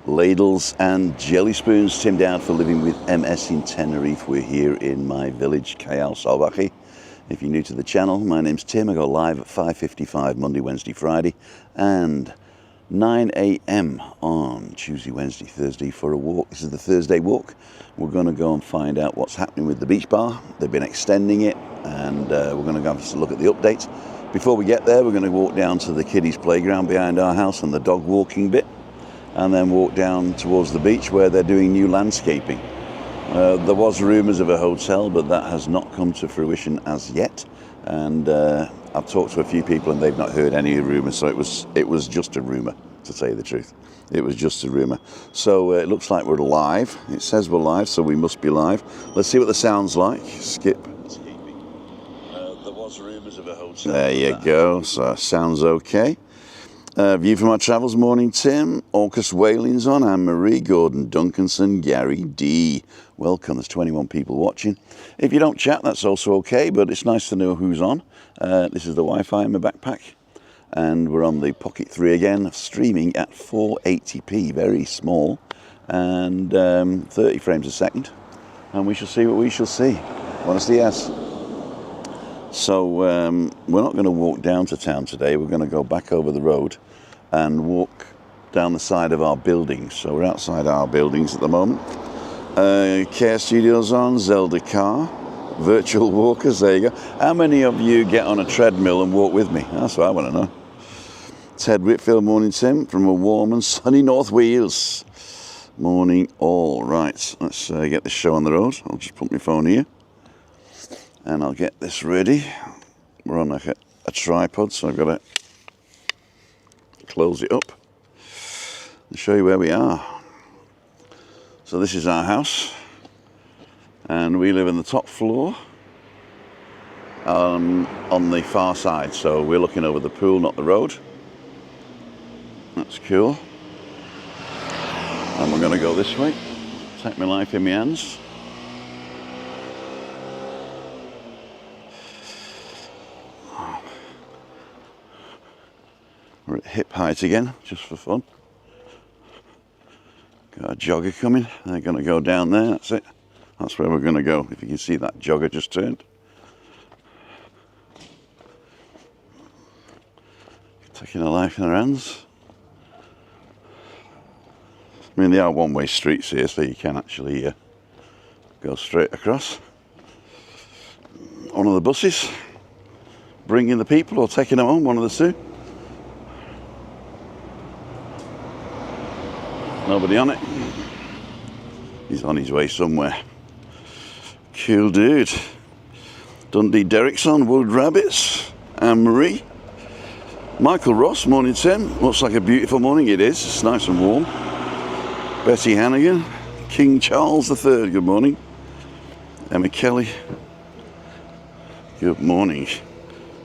Ladles and jelly spoons. Tim Dowd for Living with MS in Tenerife. We're here in my village, Callao, Salvaje. If you're new to the channel, my name's Tim. I go live at 5:55 Monday, Wednesday, Friday, and 9 a.m. on Tuesday, Wednesday, Thursday for a walk. This is the Thursday walk. We're going to go and find out what's happening with the beach bar. They've been extending it, and we're going to go have a look at the updates. Before we get there, we're going to walk down to the kiddies' playground behind our house and the dog walking bit, and then walk down towards the beach where they're doing new landscaping. There was rumours of a hotel, but that has not come to fruition as yet. And I've talked to a few people and they've not heard any rumours, so it was just a rumour, to tell you the truth. It was just a rumour. So it looks like we're live. It says we're live, so we must be live. Let's see what the sound's like. Skip. There was rumours of a hotel. There you go. So sounds okay. View from our travels, morning Tim, Orcus Whaling's on, Anne-Marie, Gordon Duncanson, Gary D. Welcome, there's 21 people watching. If you don't chat, that's also okay, but it's nice to know who's on. This is the Wi-Fi in my backpack, and we're on the Pocket 3 again, streaming at 480p, very small, and 30 frames a second, and we shall see what we shall see. Honestly, yes. So we're not going to walk down to town today, we're going to go back over the road and walk down the side of our buildings. So we're outside our buildings at the moment. Care Studios on, Zelda Car, virtual walkers, there you go. How many of you get on a treadmill and walk with me? That's what I want to know. Ted Whitfield, morning Tim, from a warm and sunny North Wales. Morning all. Right, let's get this show on the road. I'll just put my phone here and I'll get this ready. We're on like a tripod, so I've got to close it up and show you where we are. So this is our house, and we live in the top floor on the far side, so we're looking over the pool, not the road. That's cool. And we're going to go this way, take my life in my hands. We're at hip height again, just for fun. Got a jogger coming. They're going to go down there. That's it. That's where we're going to go. If you can see that jogger just turned. Taking a life in their hands. I mean, they are one-way streets here, so you can actually go straight across. One of the buses, bringing the people or taking them home, one of the two. Nobody on it. He's on his way somewhere. Cool dude. Dundee Derrick's on, Wood Rabbits, Anne-Marie. Michael Ross, morning Tim. Looks like a beautiful morning. It is. It's nice and warm. Betty Hannigan. King Charles III, good morning. Emma Kelly. Good morning.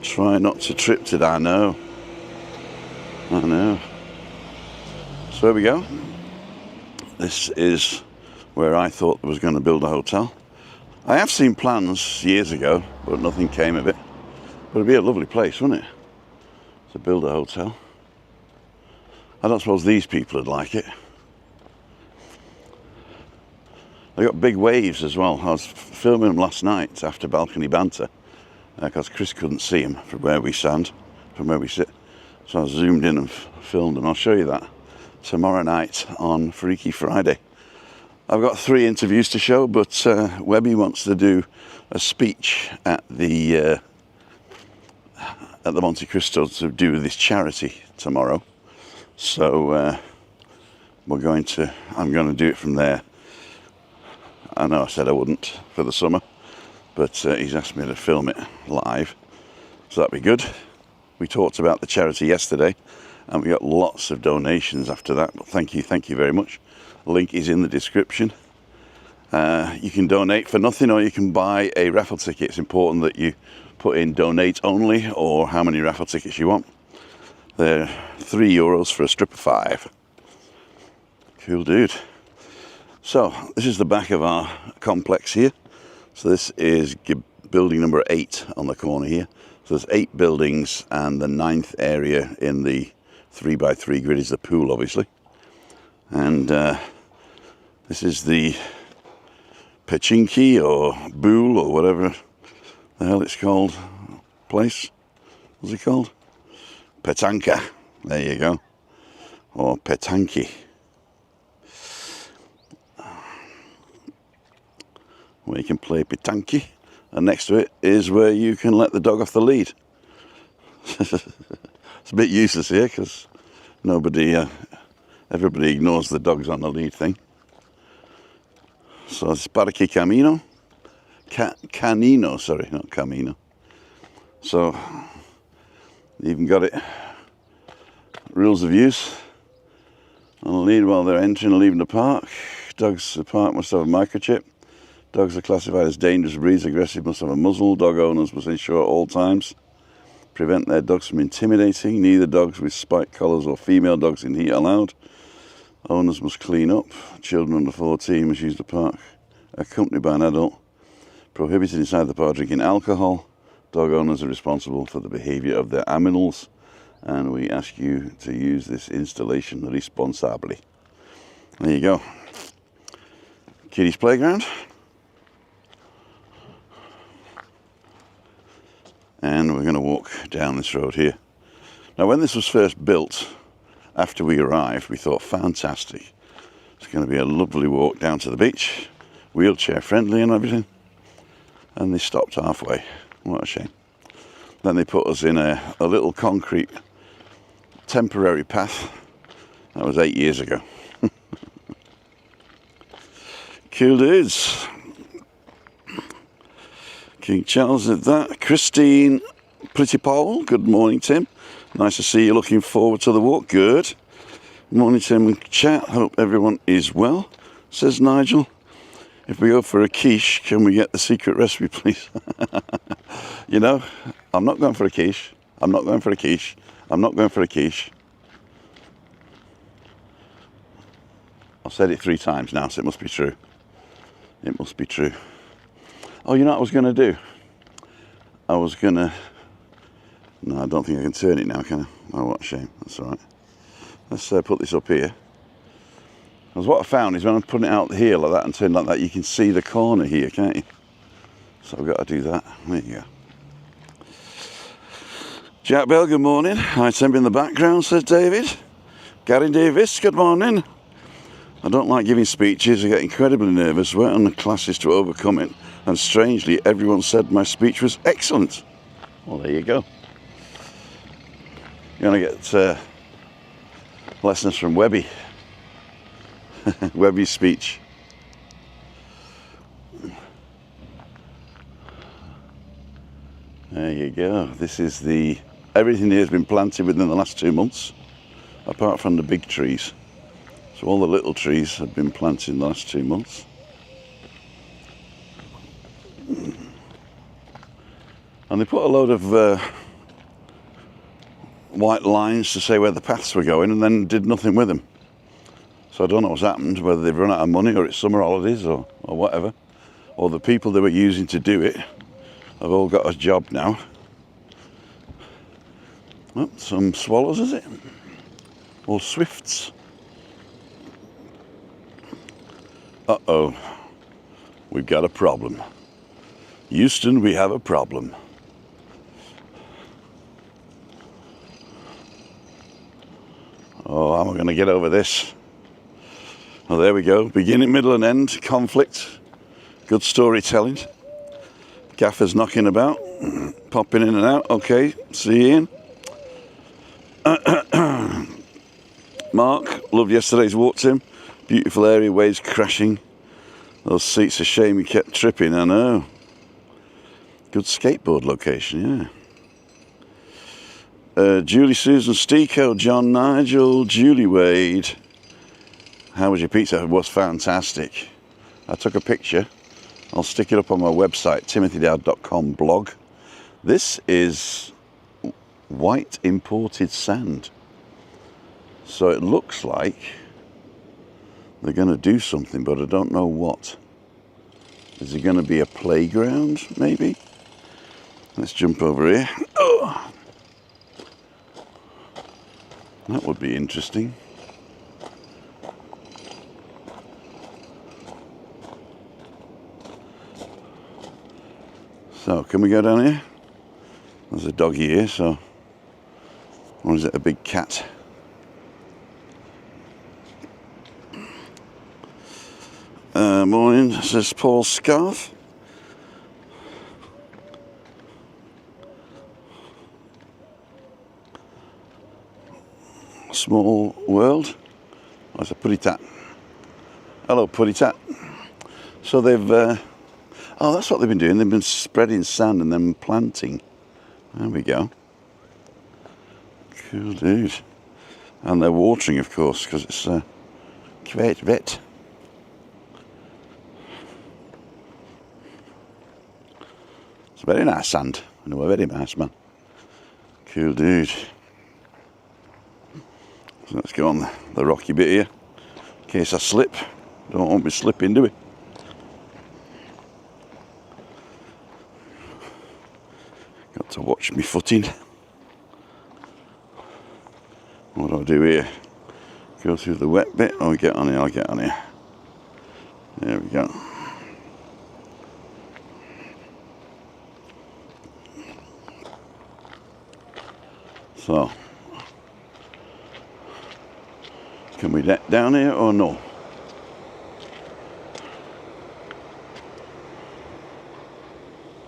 Try not to trip today, I know. I know. So here we go. This is where I thought I was going to build a hotel. I have seen plans years ago, but nothing came of it. But it'd be a lovely place, wouldn't it? To build a hotel. I don't suppose these people would like it. They got big waves as well. I was filming them last night after balcony banter, because Chris couldn't see them from where we stand, from where we sit. So I zoomed in and filmed them. I'll show you that tomorrow night on Freaky Friday. I've got 3 interviews to show, but WEBBY wants to do a speech at the Monte Cristo to do with this charity tomorrow. So I'm going to do it from there. I know I said I wouldn't for the summer, but he's asked me to film it live, so that'd be good. We talked about the charity yesterday, and we got lots of donations after that. But thank you very much. The link is in the description. You can donate for nothing, or you can buy a raffle ticket. It's important that you put in donate only, or how many raffle tickets you want. They're €3 for a strip of 5. Cool dude. So this is the back of our complex here. So this is building number 8 on the corner here. So there's 8 buildings, and the 9th area in the 3x3 grid is the pool, obviously. And this is the Pechinki or Bool or whatever the hell it's called place. What's it called? Petanka. There you go. Or Petanki. Where you can play petanki, and next to it is where you can let the dog off the lead. It's a bit useless here because everybody ignores the dogs on the lead thing. So it's Parque Camino. Canino, sorry, not Camino. So, you even got it. Rules of use. On the lead while they're entering and leaving the park. Dogs in the park must have a microchip. Dogs are classified as dangerous breeds. Aggressive must have a muzzle. Dog owners must ensure at all times prevent their dogs from intimidating. Neither dogs with spiked collars or female dogs in heat allowed. Owners must clean up. Children under 14 must use the park accompanied by an adult. Prohibited inside the park drinking alcohol. Dog owners are responsible for the behaviour of their animals, and we ask you to use this installation responsibly. There you go. Kiddies playground. And we're going to walk down this road here. Now, when this was first built, after we arrived, we thought, fantastic. It's going to be a lovely walk down to the beach, wheelchair friendly and everything. And they stopped halfway. What a shame. Then they put us in a little concrete temporary path. That was 8 years ago. Cool dudes. King Charles did that. Christine Pretty Paul, good morning, Tim. Nice to see you. Looking forward to the walk. Good. Morning, Tim and chat. Hope everyone is well, says Nigel. If we go for a quiche, can we get the secret recipe, please? You know, I'm not going for a quiche. I'm not going for a quiche. I'm not going for a quiche. I've said it 3 times now, so it must be true. It must be true. Oh, you know what I was going to do? I was going to... No, I don't think I can turn it now, can I? Oh, what a shame. That's all right. Let's put this up here. Because what I found is when I'm putting it out here like that and turning like that, you can see the corner here, can't you? So I've got to do that. There you go. Jack Bell, good morning. Hi, Tim in the background, says David. Gary Davis, good morning. I don't like giving speeches. I get incredibly nervous. Went on the classes to overcome it. And strangely, everyone said my speech was excellent. Well, there you go. You're going to get lessons from Webby. Webby's speech. There you go. This is everything here has been planted within the last 2 months, apart from the big trees. So all the little trees have been planted in the last 2 months. And they put a load of white lines to say where the paths were going and then did nothing with them. So I don't know what's happened, whether they've run out of money or it's summer holidays or whatever. Or the people they were using to do it have all got a job now. Oh, some swallows, is it? Or swifts. Uh-oh. We've got a problem. Houston, we have a problem. Oh, how am I going to get over this? Oh, there we go. Beginning, middle and end. Conflict. Good storytelling. Gaffers knocking about. Popping in and out. Okay. See you, Ian. Mark, loved yesterday's walk, Tim. Beautiful area, waves crashing. Those seats, a shame you kept tripping, I know. Good skateboard location, yeah. Julie Susan Stico, John Nigel, Julie Wade. How was your pizza? It was fantastic. I took a picture. I'll stick it up on my website, timothydowd.com blog. This is white imported sand. So it looks like they're going to do something, but I don't know what. Is it going to be a playground, maybe? Let's jump over here. Oh. That would be interesting. So, can we go down here? There's a doggy here, so... Or is it a big cat? Morning, says Paul Scarf. Small world. Oh, it's a putty tat. Hello, putty tat. So they've... oh, that's what they've been doing. They've been spreading sand and then planting. There we go. Cool dude. And they're watering, of course, because it's quite wet. It's very nice sand. I know, a very nice man. Cool dude. So let's go on the rocky bit here. In case I slip. Don't want me slipping, do we? Got to watch me footing. What do I do here? Go through the wet bit. Oh, get on here, I'll get on here. There we go. So, can we get down here or no?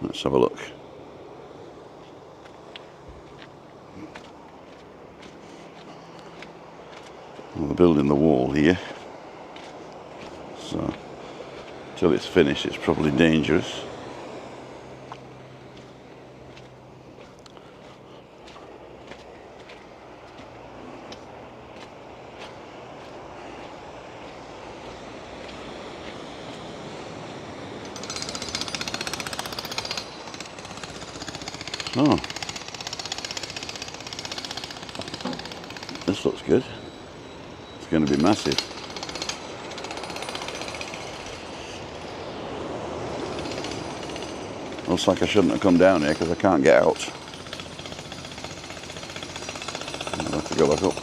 Let's have a look. Well, they're building the wall here, so till it's finished it's probably dangerous. Oh, this looks good. It's going to be massive. Looks like I shouldn't have come down here because I can't get out. I'll have to go back up.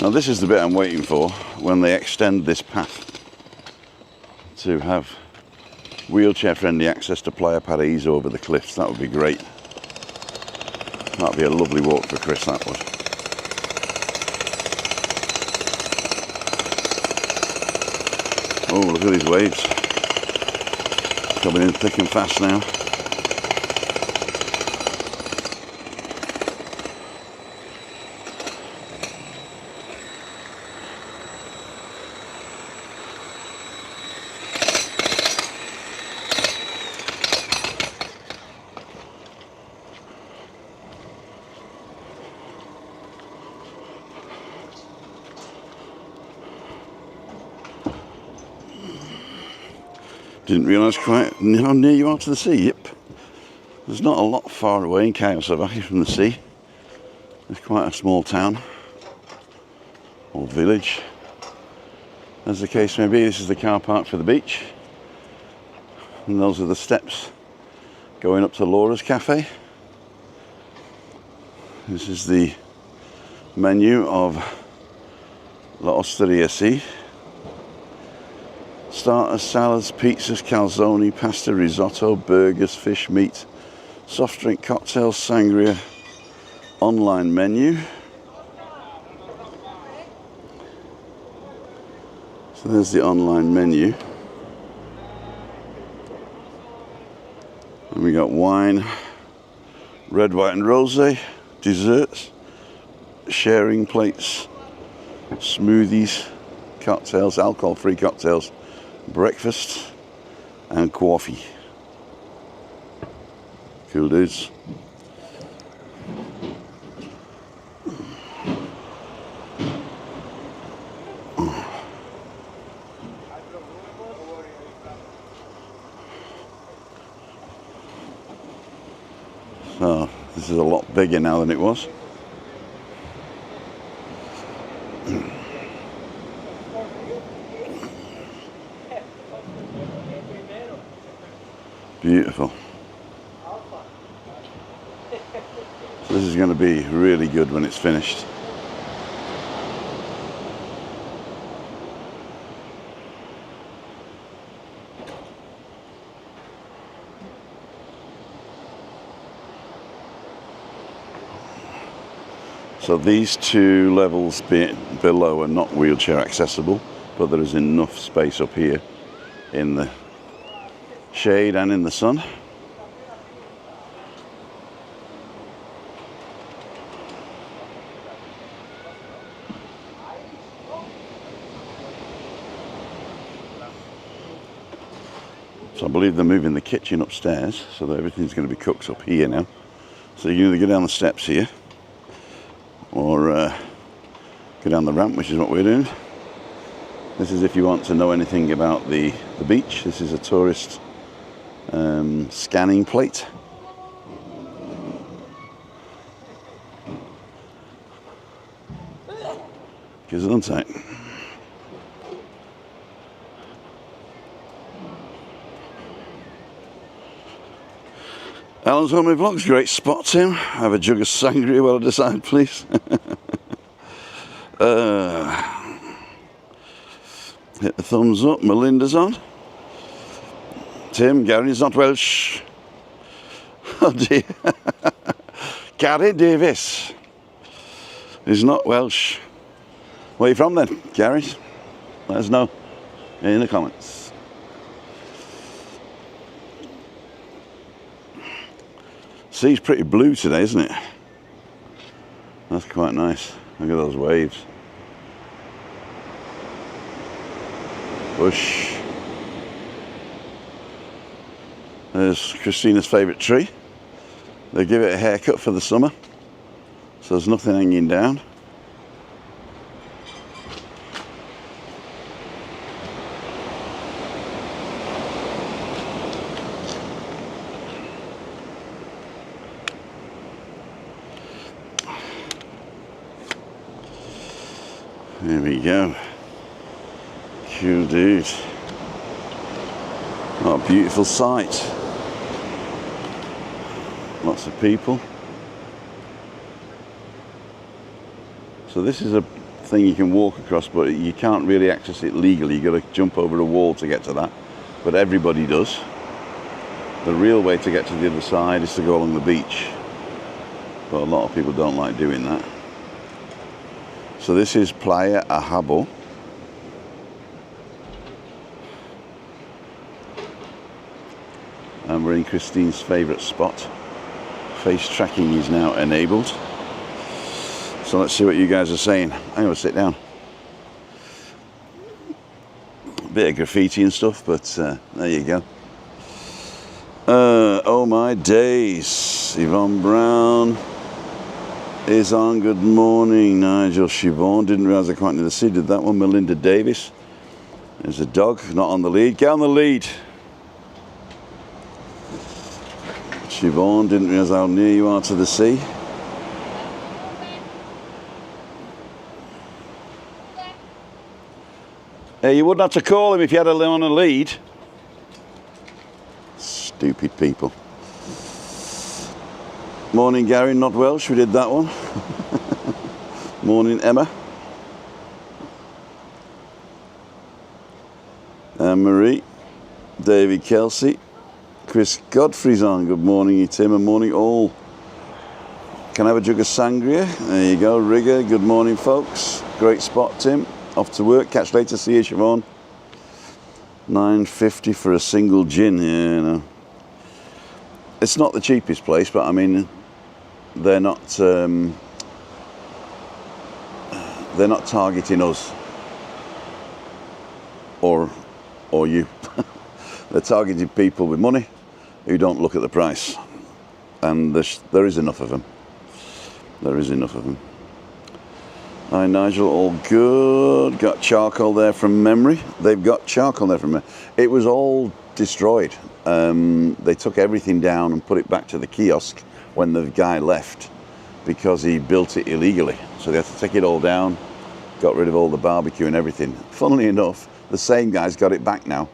Now this is the bit I'm waiting for, when they extend this path to have wheelchair friendly access to Playa Paraíso over the cliffs. That would be great. That would be a lovely walk for Chris, that would. Oh, look at these waves. Coming in thick and fast now. Didn't realise quite how near you are to the sea. Yep. There's not a lot far away in Callao Salvaje from the sea. It's quite a small town or village, as the case may be. This is the car park for the beach, and those are the steps going up to Laura's Cafe. This is the menu of La Osteria C. Starters, salads, pizzas, calzone, pasta, risotto, burgers, fish, meat, soft drink, cocktails, sangria, online menu. So there's the online menu. And we got wine, red, white and rosé, desserts, sharing plates, smoothies, cocktails, alcohol-free cocktails, breakfast and coffee. Cool dudes. So this is a lot bigger now than it was. Beautiful. So this is going to be really good when it's finished. So these two levels below are not wheelchair accessible, but there is enough space up here in the shade and in the sun. So I believe they're moving the kitchen upstairs, so that everything's going to be cooked up here now. So you can either go down the steps here, or go down the ramp, which is what we're doing. This is if you want to know anything about the beach. This is a tourist scanning plate. Gives it on tight. Alan's Homemade Vlogs, great spot, Tim. Have a jug of sangria while I decide, please. Hit the thumbs up. Melinda's on. Tim, Gary's not Welsh. Oh dear. Gary Davis is not Welsh. Where are you from then, Gary? Let us know in the comments. Sea's pretty blue today, isn't it? That's quite nice. Look at those waves. Bush. There's Christina's favourite tree. They give it a haircut for the summer, so there's nothing hanging down. There we go. Cool dude. What a beautiful sight. Lots of people. So this is a thing you can walk across, but you can't really access it legally. You've got to jump over a wall to get to that. But everybody does. The real way to get to the other side is to go along the beach. But a lot of people don't like doing that. So this is Playa Ajabo. And we're in Christine's favourite spot. Face tracking is now enabled. So let's see what you guys are saying. I'm going to sit down. A bit of graffiti and stuff, but there you go. Oh my days. Yvonne Brown is on. Good morning, Nigel Siobhan. Didn't realise I quite knew the sea. Did that one. Melinda Davis. There's a dog, not on the lead. Get on the lead. Siobhan, didn't realise how near you are to the sea. Hey, you wouldn't have to call him if you had on a lead. Stupid people. Morning, Gary, not Welsh. We did that one. Morning, Emma. Anne-Marie. David Kelsey. Chris Godfrey's on. Good morning, Tim, and morning all. Can I have a jug of sangria? There you go, Rigger. Good morning, folks. Great spot, Tim. Off to work. Catch you later. See you, Siobhan. $9.50 for a single gin. Yeah, you know. It's not the cheapest place, but I mean, they're not targeting us or you. They're targeting people with money who don't look at the price, and there is enough of them. There is enough of them. Hi Nigel, all good. Got charcoal there from memory. They've got charcoal there from memory. It was all destroyed. They took everything down and put it back to the kiosk when the guy left because he built it illegally. So they had to take it all down, got rid of all the barbecue and everything. Funnily enough, the same guy's got it back now.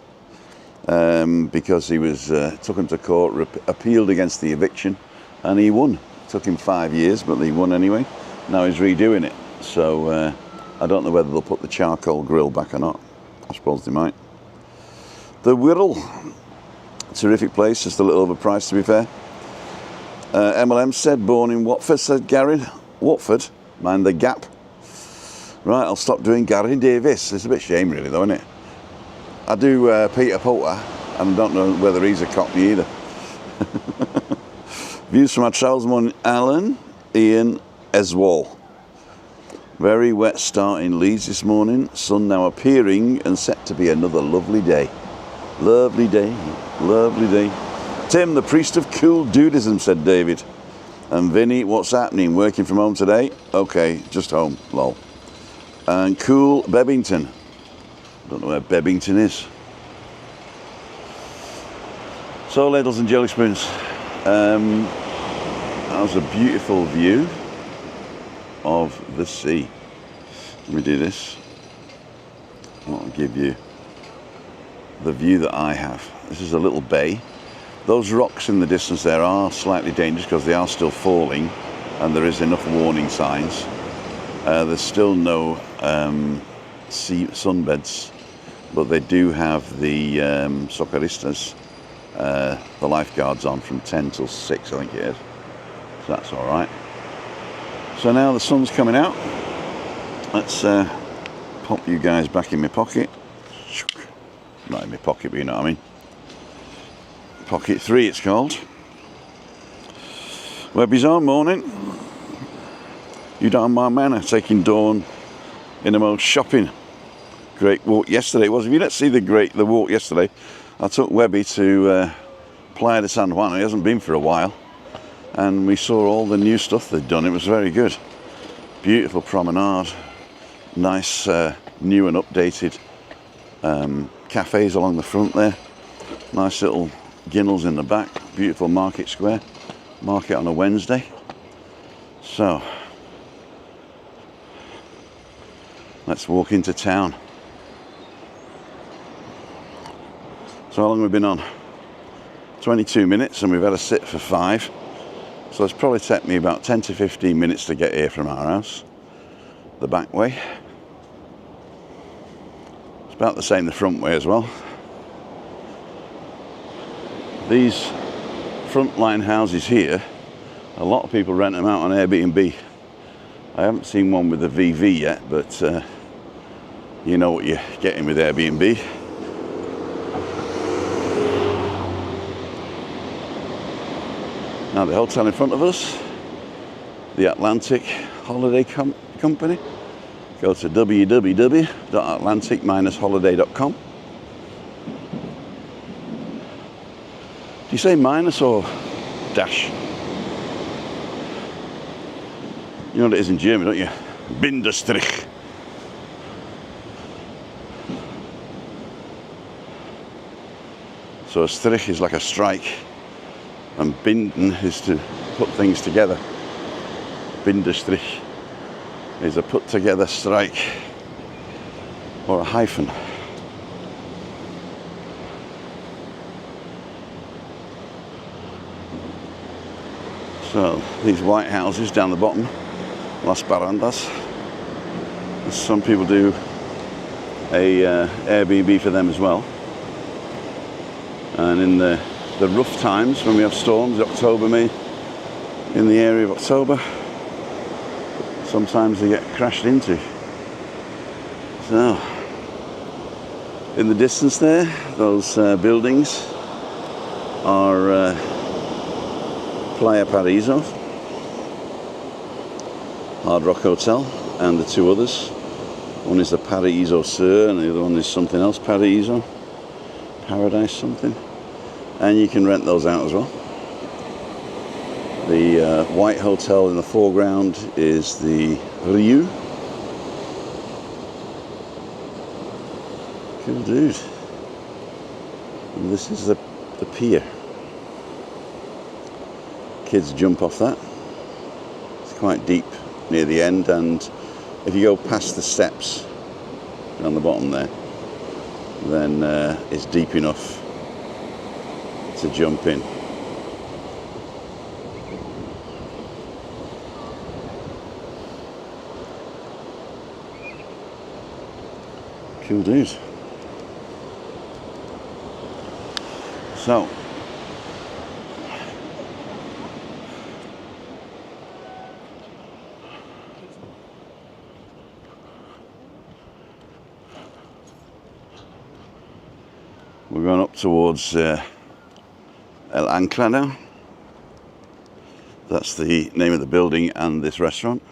because he was took him to court, appealed against the eviction, and he won. It took him 5 years, but he won anyway. Now he's redoing it. So I don't know whether they'll put the charcoal grill back or not. I suppose they might. The Wirral, terrific place, just a little overpriced to be fair. MLM said, born in Watford, said Gary. Watford, mind the gap. Right, I'll stop doing Gary Davis. It's a bit shame really though, isn't it? I do Peter Poulter, and I don't know whether he's a Cockney either. Views from our travels morning, Alan, Ian, Eswall. Very wet start in Leeds this morning. Sun now appearing and set to be another lovely day. Lovely day, lovely day. Tim, the priest of cool dudism, said David. And Vinny, what's happening? Working from home today? Okay, just home, lol. And cool Bebbington. Don't know where Bebbington is. So, ladles and jelly spoons. That was a beautiful view of the sea. Let me do this. I'll give you the view that I have. This is a little bay. Those rocks in the distance there are slightly dangerous because they are still falling, and there is enough warning signs. There's still no sunbeds, but they do have the socorristas, the lifeguards on from 10 till 6, I think it is. So that's all right. So now the sun's coming out. Let's pop you guys back in my pocket. Not in my pocket, but you know what I mean. Pocket 3 it's called. Webby's on, morning. You down my manor, taking Dawn in the most shopping. Great walk yesterday was. If you didn't see the walk yesterday, I took Webby to Playa de San Juan. He hasn't been for a while, and we saw all the new stuff they'd done. It was very good. Beautiful promenade, nice new and updated cafes along the front there. Nice little ginnels in the back. Beautiful market square. Market on a Wednesday. So let's walk into town. So how long have we been on? 22 minutes, and we've had a sit for 5. So it's probably take me about 10 to 15 minutes to get here from our house, the back way. It's about the same the front way as well. These frontline houses here, a lot of people rent them out on Airbnb. I haven't seen one with a VV yet, but you know what you're getting with Airbnb. Now the hotel in front of us, the Atlantic Holiday Company. Go to www.atlantic-holiday.com. Do you say minus or dash? You know what it is in German, don't you? Bindestrich. So a strich is like a strike, and binden is to put things together. Bindestrich is a put together strike or a hyphen. So these white houses down the bottom, Las Barandas. Some people do a Airbnb for them as well. And in the rough times when we have storms, October, May, in the area of October, sometimes they get crashed into. So in the distance there, those buildings are Playa Paraíso, Hard Rock Hotel, and the two others. One is the Paraíso Sur, and the other one is something else, Paraíso, Paradise something. And you can rent those out as well. The white hotel in the foreground is the Rio. Cool dude. And this is the pier. Kids jump off that. It's quite deep near the end, and if you go past the steps on the bottom there, then it's deep enough to jump in. Cool dude. So, we're going up towards El Ancla now. That's the name of the building and this restaurant.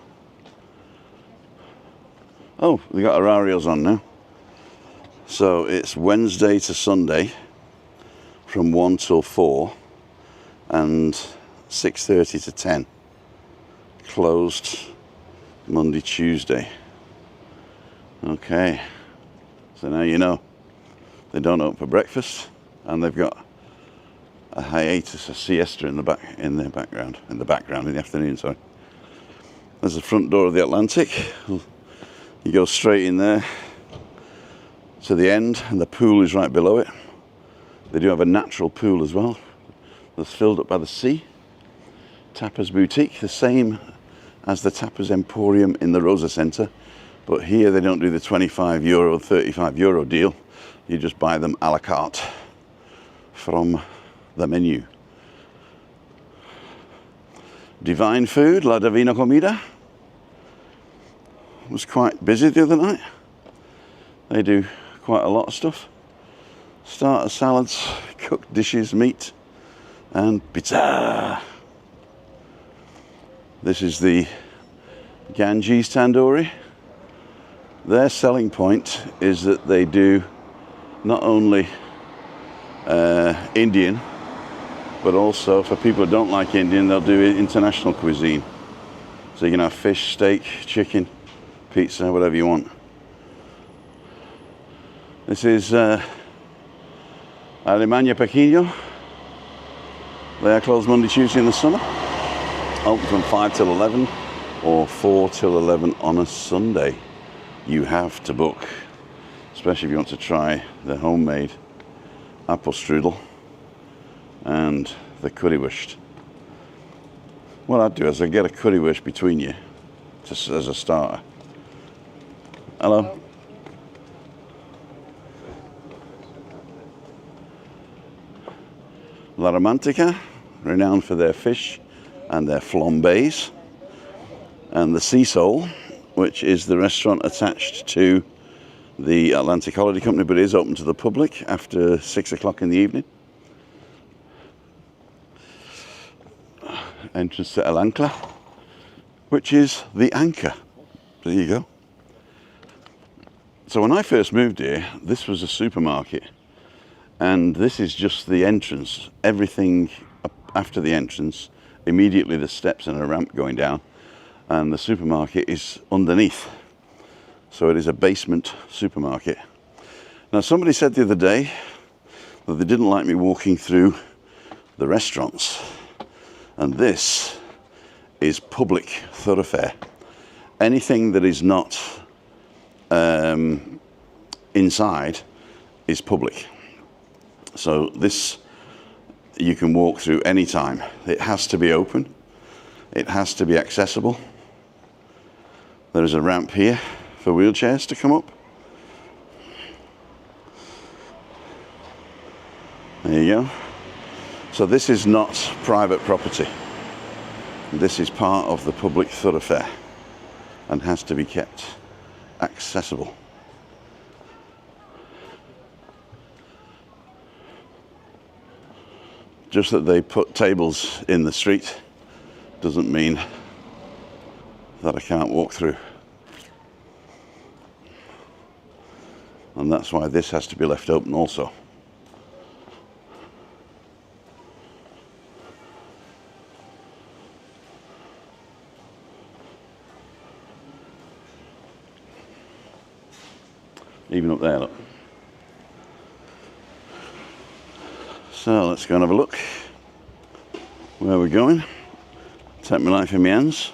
Oh, we got horarios on now. So it's Wednesday to Sunday from 1 till 4 and 6:30 to 10. Closed Monday, Tuesday. Okay, so now you know. They don't open for breakfast, and they've got a hiatus, a siesta in the background, in the afternoon, sorry. There's the front door of the Atlantic. You go straight in there to the end, and the pool is right below it. They do have a natural pool as well that's filled up by the sea. Tapas Boutique, the same as the Tapas Emporium in the Rosa Centre, but here they don't do the €25, €35 deal. You just buy them a la carte from the menu. Divine Food, La Divina Comida, was quite busy the other night. They do quite a lot of stuff. Starter salads, cooked dishes, meat, and pizza. This is the Ganges Tandoori. Their selling point is that they do not only Indian, but also for people who don't like Indian, they'll do international cuisine. So you can have fish, steak, chicken, pizza, whatever you want. This is Alemania Pequeño. They are closed Monday, Tuesday in the summer. Open from 5 till 11 or 4 till 11 on a Sunday. You have to book, especially if you want to try the homemade apple strudel and the currywurst. What I'd do is I'd get a currywurst between you just as a starter. Hello. La Romantica, renowned for their fish and their flambés. And the Sea Soul, which is the restaurant attached to the Atlantic Holiday Company, but is open to the public after 6 o'clock in the evening. Entrance to El Ancla, which is the anchor. There you go. So when I first moved here, this was a supermarket, and this is just the entrance. Everything after the entrance, immediately the steps and a ramp going down, and the supermarket is underneath. So it is a basement supermarket. Now somebody said the other day that they didn't like me walking through the restaurants, and this is public thoroughfare. Anything that is not inside is public. So this you can walk through any time. It has to be open. It has to be accessible. There is a ramp here for wheelchairs to come up. There you go. So this is not private property. This is part of the public thoroughfare and has to be kept accessible. Just that they put tables in the street doesn't mean that I can't walk through. And that's why this has to be left open also. Even up there, look. So let's go and have a look where we're going. Take my life in my hands.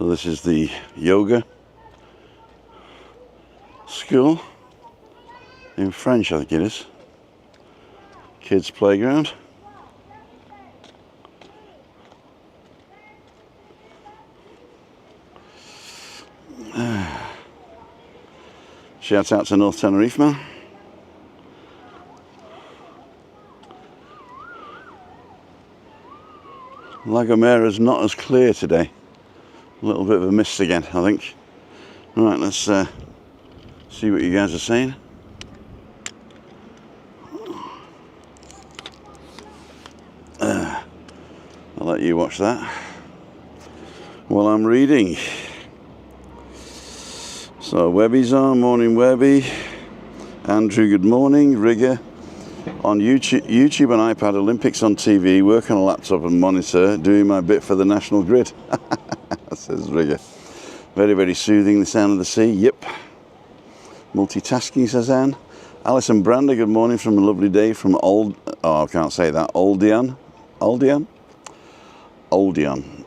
So this is the yoga school in French, I think it is. Kids playground. Shout out to North Tenerife, man. La Gomera's not as clear today. A little bit of a mist again, I think. Right, let's see what you guys are saying. I'll let you watch that while I'm reading. So Webby's on, morning Webby. Andrew, good morning. Rigger on YouTube and iPad, Olympics on TV, work on a laptop and monitor, doing my bit for the national grid. Says Rigger. Very, very soothing, the sound of the sea. Yep. Multitasking, says Anne. Alison Brander, good morning from a lovely day from I can't say that. Oldian.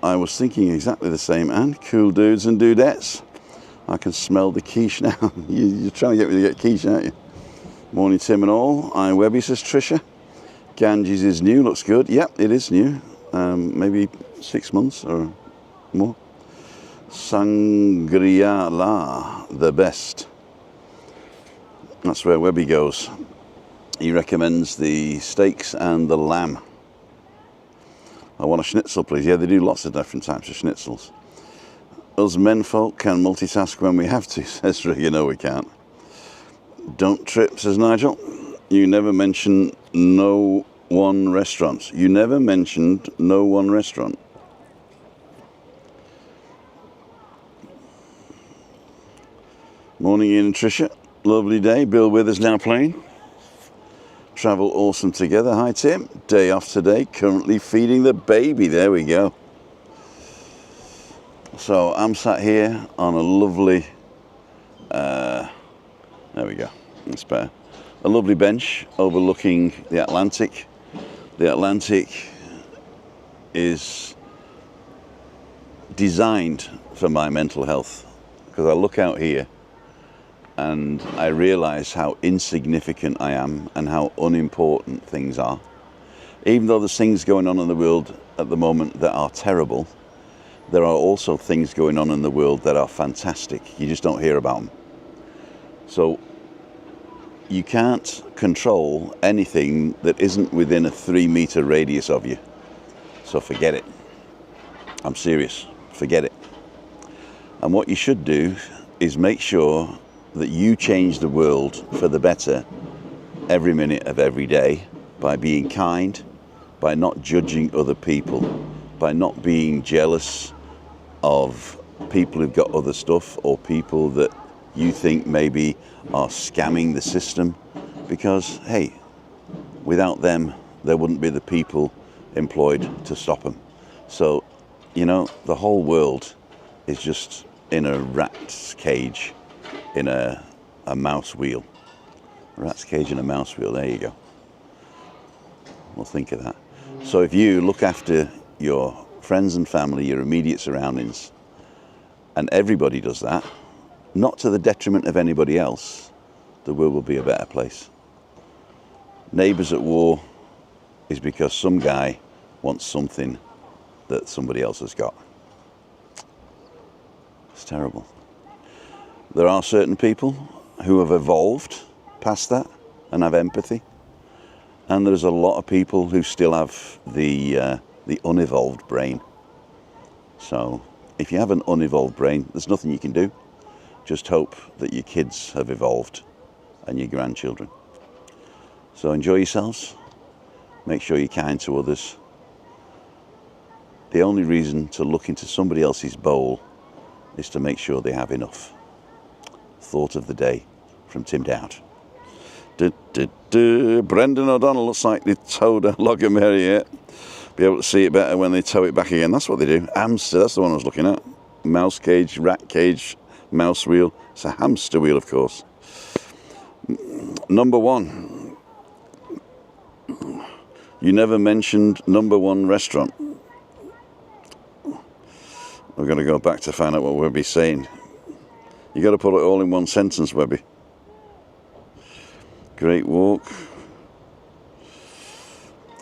I was thinking exactly the same, Anne. Cool dudes and dudettes. I can smell the quiche now. You're trying to get me to get quiche, aren't you? Morning, Tim and all. Webby, says Trisha. Ganges is new, looks good. Yep, it is new. Maybe 6 months or more. Sangria La, the best. That's where Webby goes. He recommends the steaks and the lamb. I want a schnitzel, please. Yeah, they do lots of different types of schnitzels. Us menfolk can multitask when we have to, says Rick. You know we can't. Don't trip, says Nigel. You never mentioned no one restaurant. You never mentioned no one restaurant. Morning, Ian and Tricia. Lovely day. Bill Withers now playing. Travel awesome together. Hi, Tim. Day off today. Currently feeding the baby. There we go. So I'm sat here on a lovely, there we go, that's better. A lovely bench overlooking the Atlantic. The Atlantic is designed for my mental health because I look out here and I realize how insignificant I am and how unimportant things are. Even though there's things going on in the world at the moment that are terrible, there are also things going on in the world that are fantastic. You just don't hear about them. So you can't control anything that isn't within a 3-meter radius of you. So forget it. I'm serious. Forget it. And what you should do is make sure that you change the world for the better every minute of every day by being kind, by not judging other people, by not being jealous of people who've got other stuff or people that you think maybe are scamming the system, because hey, without them there wouldn't be the people employed to stop them. So, you know, the whole world is just in a rat's cage, in a mouse wheel. Rat's cage in a mouse wheel, there you go. We'll think of that. So if you look after your friends and family, your immediate surroundings, and everybody does that, not to the detriment of anybody else, the world will be a better place. Neighbours at war is because some guy wants something that somebody else has got. It's terrible. There are certain people who have evolved past that and have empathy, and there's a lot of people who still have the unevolved brain. So if you have an unevolved brain, there's nothing you can do. Just hope that your kids have evolved and your grandchildren. So enjoy yourselves. Make sure you're kind to others. The only reason to look into somebody else's bowl is to make sure they have enough. Thought of the day from Tim Dowd. Brendan O'Donnell looks like they towed a La Gomera yet. Be able to see it better when they tow it back again. That's what they do. Hamster, that's the one I was looking at. Mouse cage, rat cage, mouse wheel. It's a hamster wheel, of course. Number one. You never mentioned number one restaurant. We're going to go back to find out what Webby's saying. You got to put it all in one sentence, Webby. Great walk.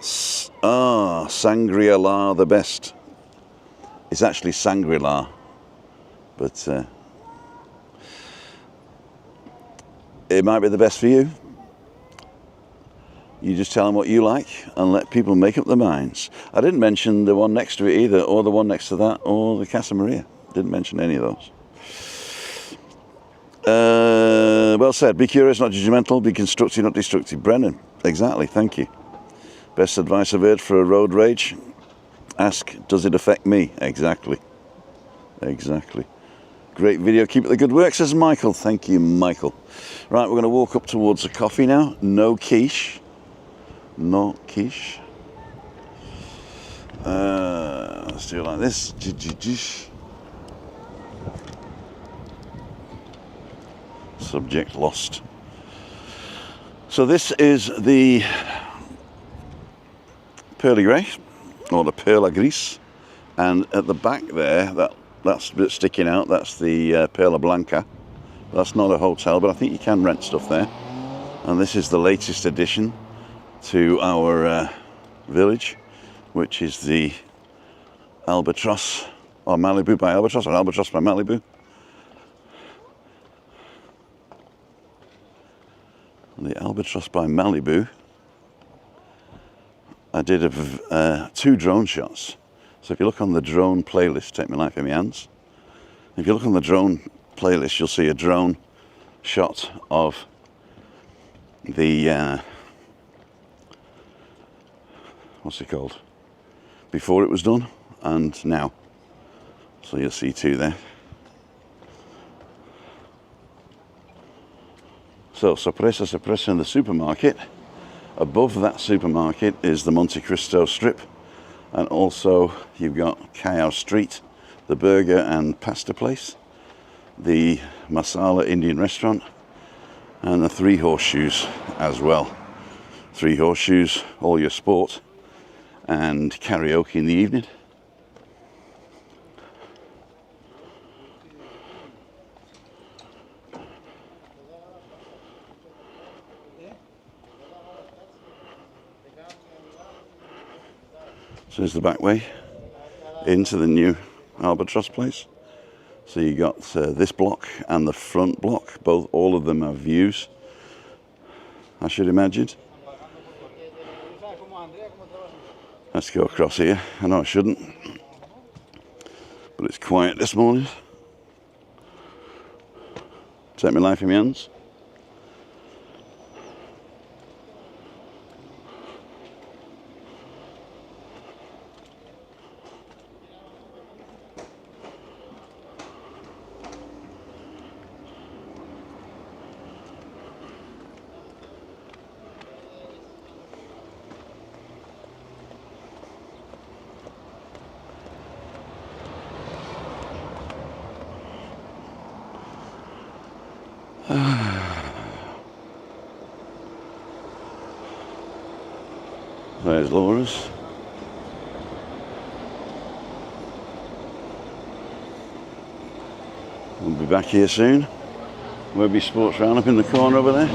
Sangria-la the best. It's actually Sangri-la, but it might be the best for you. You just tell them what you like and let people make up their minds. I didn't mention the one next to it either, or the one next to that, or the Casa Maria. Didn't mention any of those. Well said. Be curious, not judgmental. Be constructive, not destructive. Brennan, exactly. Thank you. Best advice I've heard for a road rage. Ask, does it affect me? Exactly. Exactly. Great video. Keep it the good work, says Michael. Thank you, Michael. Right, we're going to walk up towards the coffee now. No quiche. No quiche. Let's do it like this. Subject lost. So this is the Pearly Grey, or the Perla Gris, and at the back there, that's a bit sticking out, that's the Perla Blanca. That's not a hotel, but I think you can rent stuff there. And this is the latest addition to our village, which is the Albatross, or Malibu by Albatross, or Albatross by Malibu. And the Albatross by Malibu, I did 2 drone shots. So if you look on the drone playlist, Take My Life in My Hands, if you look on the drone playlist, you'll see a drone shot of the, what's it called? Before it was done and now. So you'll see 2 there. So, sorpresa in the supermarket. Above that supermarket is the Monte Cristo strip, and also you've got Callao Street, the burger and pasta place, the Masala Indian restaurant, and the 3 Horseshoes as well. 3 Horseshoes, all your sport, and karaoke in the evening. So there's the back way into the new Albatross place. So you got this block and the front block, all of them have views, I should imagine. Let's go across here. I know I shouldn't, but it's quiet this morning. Take My Life in My Hands. There's Laura's. We'll be back here soon. WEBBY Sports Roundup in the corner over there.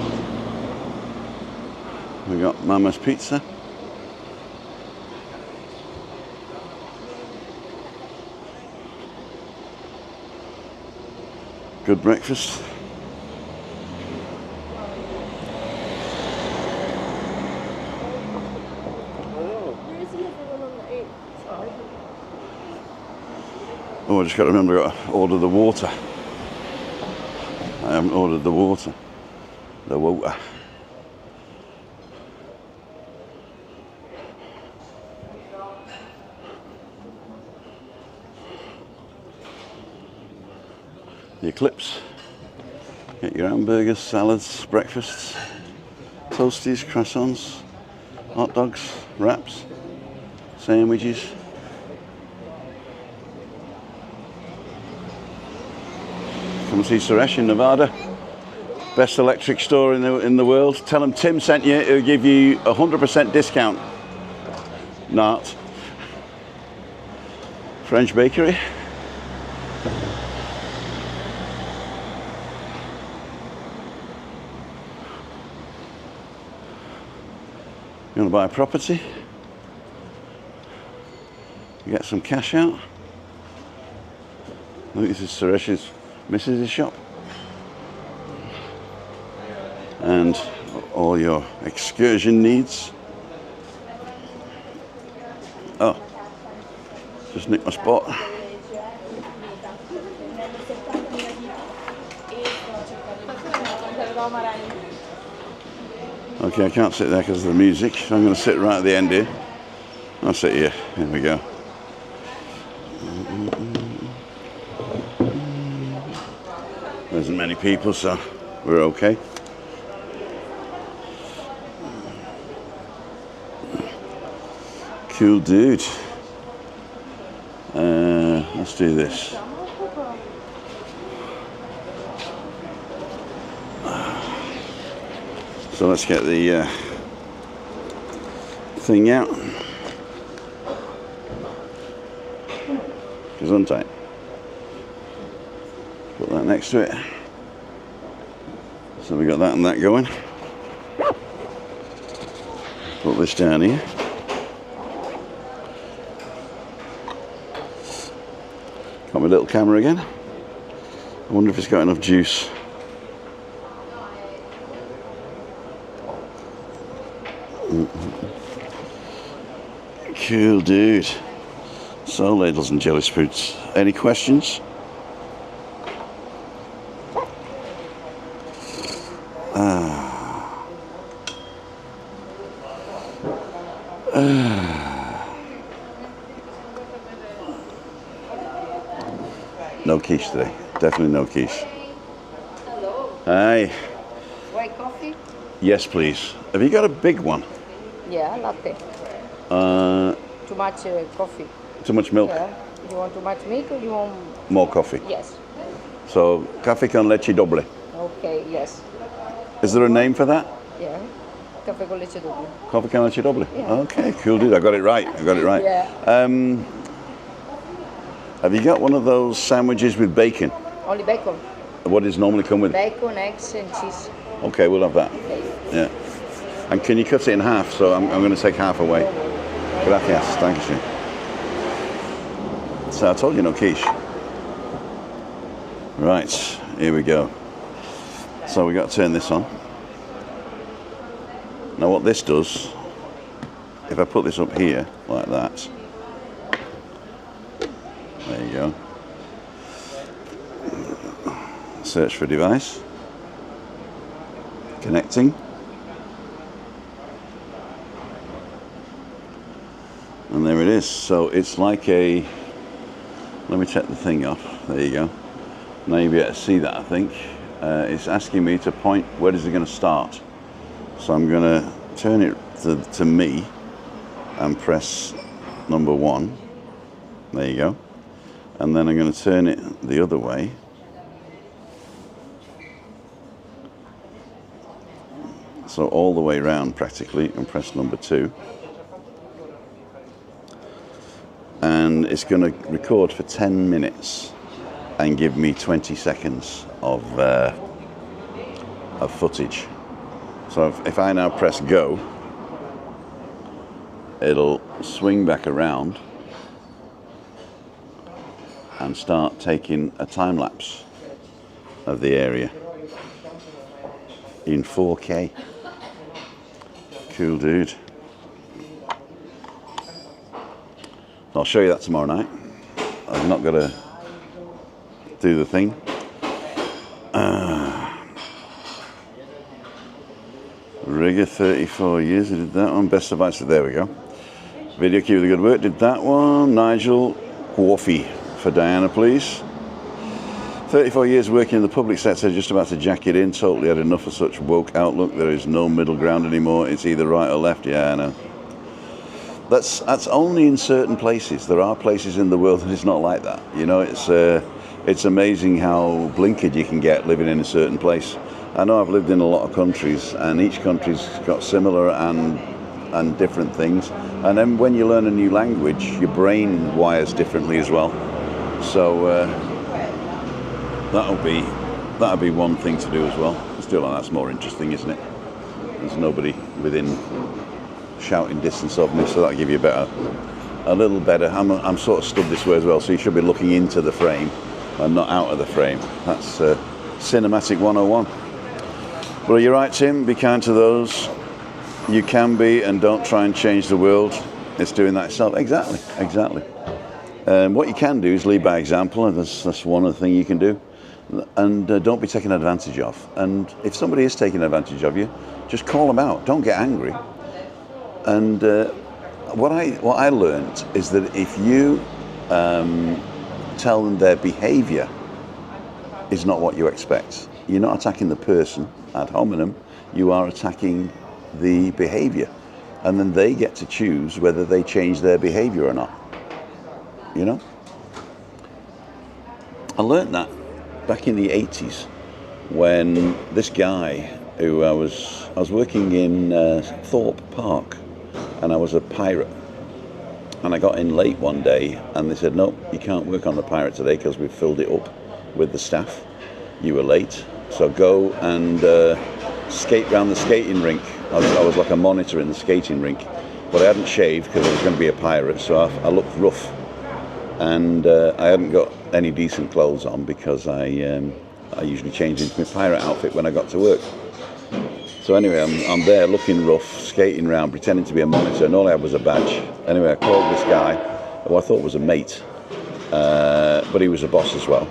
We got Mama's Pizza. Good breakfast. Oh, I just got to remember I got to order the water. I haven't ordered the water. The water. The Eclipse. Get your hamburgers, salads, breakfasts, toasties, croissants, hot dogs, wraps, sandwiches. Come see Suresh in Nevada. Best electric store in the world. Tell them Tim sent you, he'll give you 100% discount. Not. French bakery. You want to buy a property? You get some cash out? I think this is Suresh's Mrs.'s shop. And all your excursion needs. Oh, just nicked my spot. Okay, I can't sit there because of the music, so I'm going to sit right at the end here. I'll sit here. Here we go. There isn't many people, so we're okay. Cool dude. Let's do this. So let's get the thing out. Gesundheit. Put that next to it. So we got that and that going. Put this down here. Got my little camera again. I wonder if it's got enough juice. Cool dude. So, ladles and jelly spoons, any questions? No quiche today. Definitely no quiche. Hello. Hi. White coffee? Yes, please. Have you got a big one? Yeah, latte. Too much coffee. Too much milk? Yeah. You want too much milk or you want... More coffee? Yes. So, caffè con leche doble. Okay, yes. Is there a name for that? Yeah. Caffè con leche doble. Coffee con leche doble? Yeah. Okay, cool dude. I got it right. Yeah. Have you got one of those sandwiches with bacon? Only bacon. What does normally come with? Bacon, eggs and cheese. Okay, we'll have that. Okay. Yeah. And can you cut it in half? So I'm going to take half away. Gracias. Thank you. So I told you no quiche. Right, here we go. So we got to turn this on. Now what this does, if I put this up here like that, there you go. Search for device. Connecting. And there it is. So it's like a, let me take the thing off. There you go. Now you'll be able to see that, I think. It's asking me to point, where is it going to start? So I'm going to turn it to me and press number 1. There you go. And then I'm going to turn it the other way. So all the way around practically, and press number 2. And it's going to record for 10 minutes and give me 20 seconds of footage. So if I now press go, it'll swing back around and start taking a time lapse of the area in 4K. Cool dude. I'll show you that tomorrow night. I've not got to do the thing. Rigger, 34 years, I did that one. Best advice, there we go. Video key with the good work, did that one. Nigel, coffee for Diana, please. 34 years working in the public sector, just about to jack it in. Totally had enough of such woke outlook. There is no middle ground anymore. It's either right or left. Yeah, I know. That's only in certain places. There are places in the world that it's not like that. You know, it's amazing how blinkered you can get living in a certain place. I know I've lived in a lot of countries, and each country's got similar and different things. And then when you learn a new language, your brain wires differently as well. So that'll be one thing to do as well. Still, that's more interesting, isn't it? There's nobody within shouting distance of me, so that'll give you a little better. I'm sort of stood this way as well, so you should be looking into the frame and not out of the frame. That's cinematic 101. Well, you're right, Tim. Be kind to those you can be, and don't try and change the world. It's doing that itself. Exactly. What you can do is lead by example, and that's one of the things you can do. And don't be taken advantage of. And if somebody is taking advantage of you, just call them out. Don't get angry. And what I learned is that if you tell them their behaviour is not what you expect, you're not attacking the person ad hominem. You are attacking the behaviour, and then they get to choose whether they change their behaviour or not. You know, I learned that back in the 80s when this guy who I was working in Thorpe Park, and I was a pirate, and I got in late one day and they said, no, you can't work on the pirate today because we've filled it up with the staff. You were late, so go and skate round the skating rink. I was like a monitor in the skating rink, but I hadn't shaved because I was going to be a pirate, so I looked rough. And I hadn't got any decent clothes on because I usually changed into my pirate outfit when I got to work. So anyway, I'm there looking rough, skating around, pretending to be a monitor, and all I had was a badge. Anyway, I called this guy, who I thought was a mate, but he was a boss as well.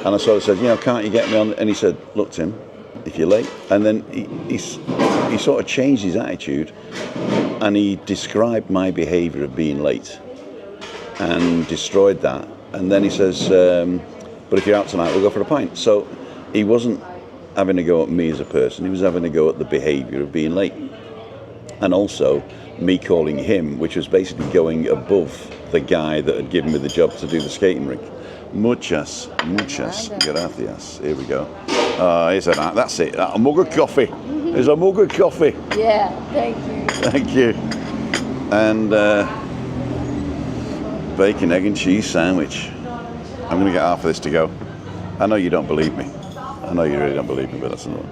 And I sort of said, you know, can't you get me on? And he said, look, Tim, if you're late. And then he sort of changed his attitude, and he described my behaviour of being late and destroyed that. And then he says, but if you're out tonight, we'll go for a pint. So he wasn't having a go at me as a person, he was having a go at the behaviour of being late. And also me calling him, which was basically going above the guy that had given me the job to do the skating rink. Muchas gracias. Here we go. That's it. A mug of coffee. There's a mug of coffee. Yeah, thank you. Thank you. And bacon, egg and cheese sandwich. I'm going to get half of this to go. I know you don't believe me. I know you really don't believe me, but that's another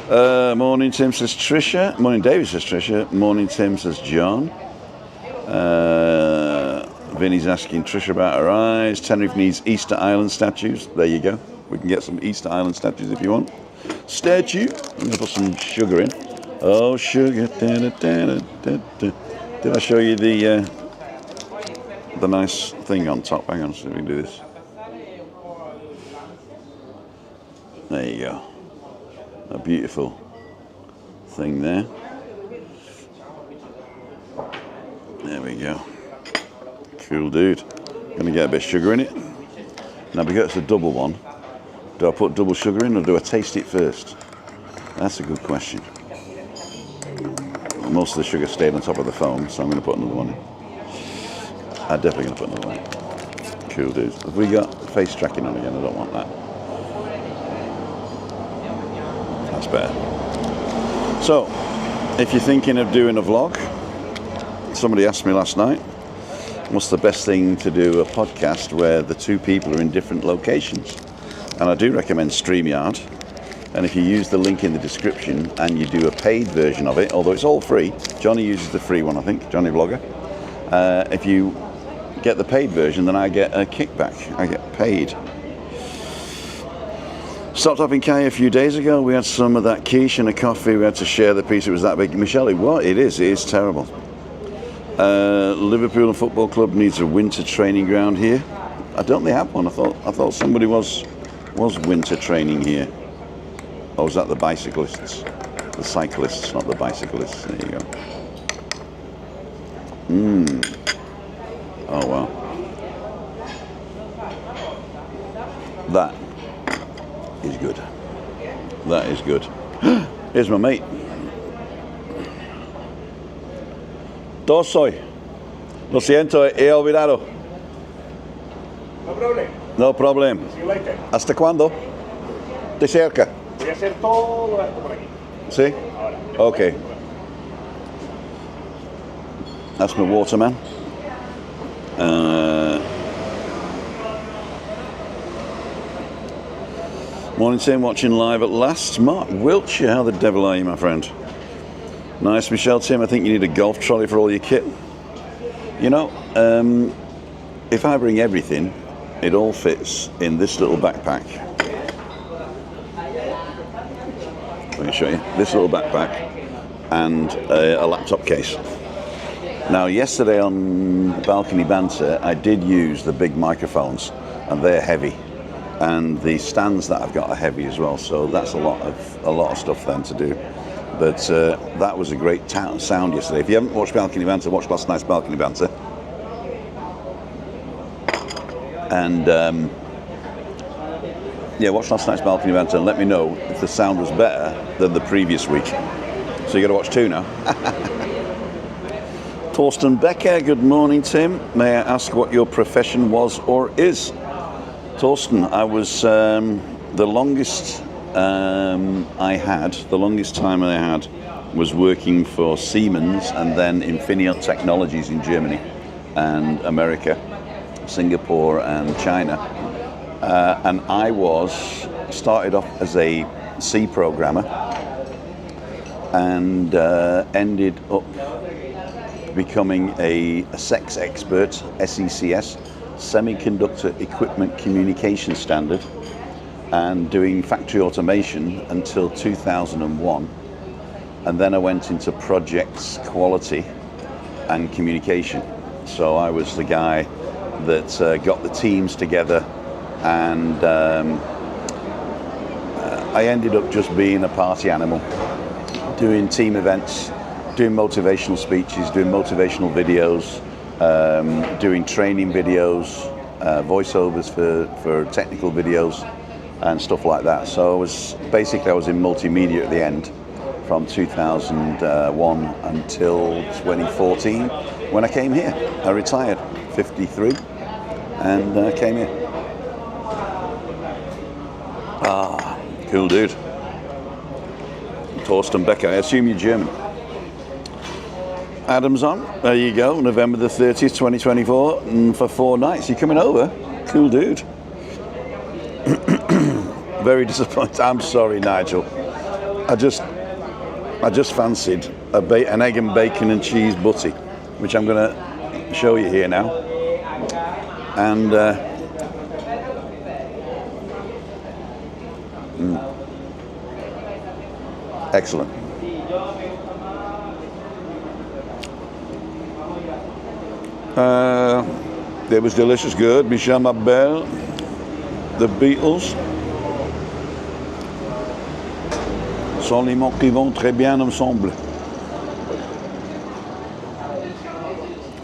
one. Morning, Tim, says Trisha. Morning, David, says Trisha. Morning, Tim, says John. Vinny's asking Trisha about her eyes. Tenerife needs Easter Island statues. There you go. We can get some Easter Island statues if you want. Statue. I'm going to put some sugar in. Oh, sugar. Did I show you the nice thing on top? Hang on, so we can do this. There you go. A beautiful thing there. There we go. Cool, dude. Gonna get a bit of sugar in it. Now, because it's a double one, do I put double sugar in or do I taste it first? That's a good question. Most of the sugar stayed on top of the foam, so I'm going to put another one in. I'm definitely going to put another one in. Cool, dude. Have we got face tracking on again? I don't want that. That's better. So, if you're thinking of doing a vlog, somebody asked me last night, what's the best thing to do a podcast where the two people are in different locations? And I do recommend StreamYard. And if you use the link in the description and you do a paid version of it, although it's all free, Johnny uses the free one, I think, Johnny Vlogger. If you get the paid version, then I get a kickback. I get paid. Stopped up in Callao a few days ago. We had some of that quiche and a coffee. We had to share the piece. It was that big. Michelle, what? It is terrible. Liverpool and Football Club needs a winter training ground here. I don't think they have one. I thought somebody was winter training here. Or was that the bicyclists? The cyclists, not the bicyclists. There you go. Oh, wow. That is good. That is good. Here's my mate. Dos soy. Lo siento, he olvidado. No problem. No problem. See you later. ¿Hasta cuándo? De cerca. Voy a hacer todo esto por aquí. ¿Sí? Ahora. Okay. That's my waterman. Morning, Tim, watching live at last. Mark Wiltshire, how the devil are you, my friend? Nice, Michelle. Tim, I think you need a golf trolley for all your kit. You know, if I bring everything, it all fits in this little backpack. Let me show you. This little backpack and a laptop case. Now, yesterday on Balcony Banter, I did use the big microphones, and they're heavy. And the stands that I've got are heavy as well, so that's a lot of stuff then to do. But that was a great sound yesterday. If you haven't watched Balcony Banter, watch last night's Balcony Banter. And yeah, watch last night's Balcony Banter and let me know if the sound was better than the previous week. So you got to watch two now. Torsten Becker, good morning, Tim. May I ask what your profession was or is? Torsten, I was the longest time I had was working for Siemens and then Infineon Technologies in Germany and America, Singapore and China. And I started off as a C programmer and ended up becoming a SEX expert, SECS, Semiconductor Equipment Communication Standard, and doing factory automation until 2001. And then I went into projects, quality and communication. So I was the guy that got the teams together, and I ended up just being a party animal, doing team events, doing motivational speeches, doing motivational videos, doing training videos, voiceovers for technical videos and stuff like that. So I was in multimedia at the end from 2001 until 2014 when I came here. I retired, 53, and came here. Ah, cool dude. Torsten Becker, I assume you're German. Adam's on, there you go, November the 30th, 2024, and for 4 nights. You coming over? Cool dude. Very disappointed. I'm sorry, Nigel. I just fancied an egg and bacon and cheese butty, which I'm going to show you here now. And excellent. It was delicious, good. Michel Mabel, the Beatles. Sont les mots qui vont très bien ensemble.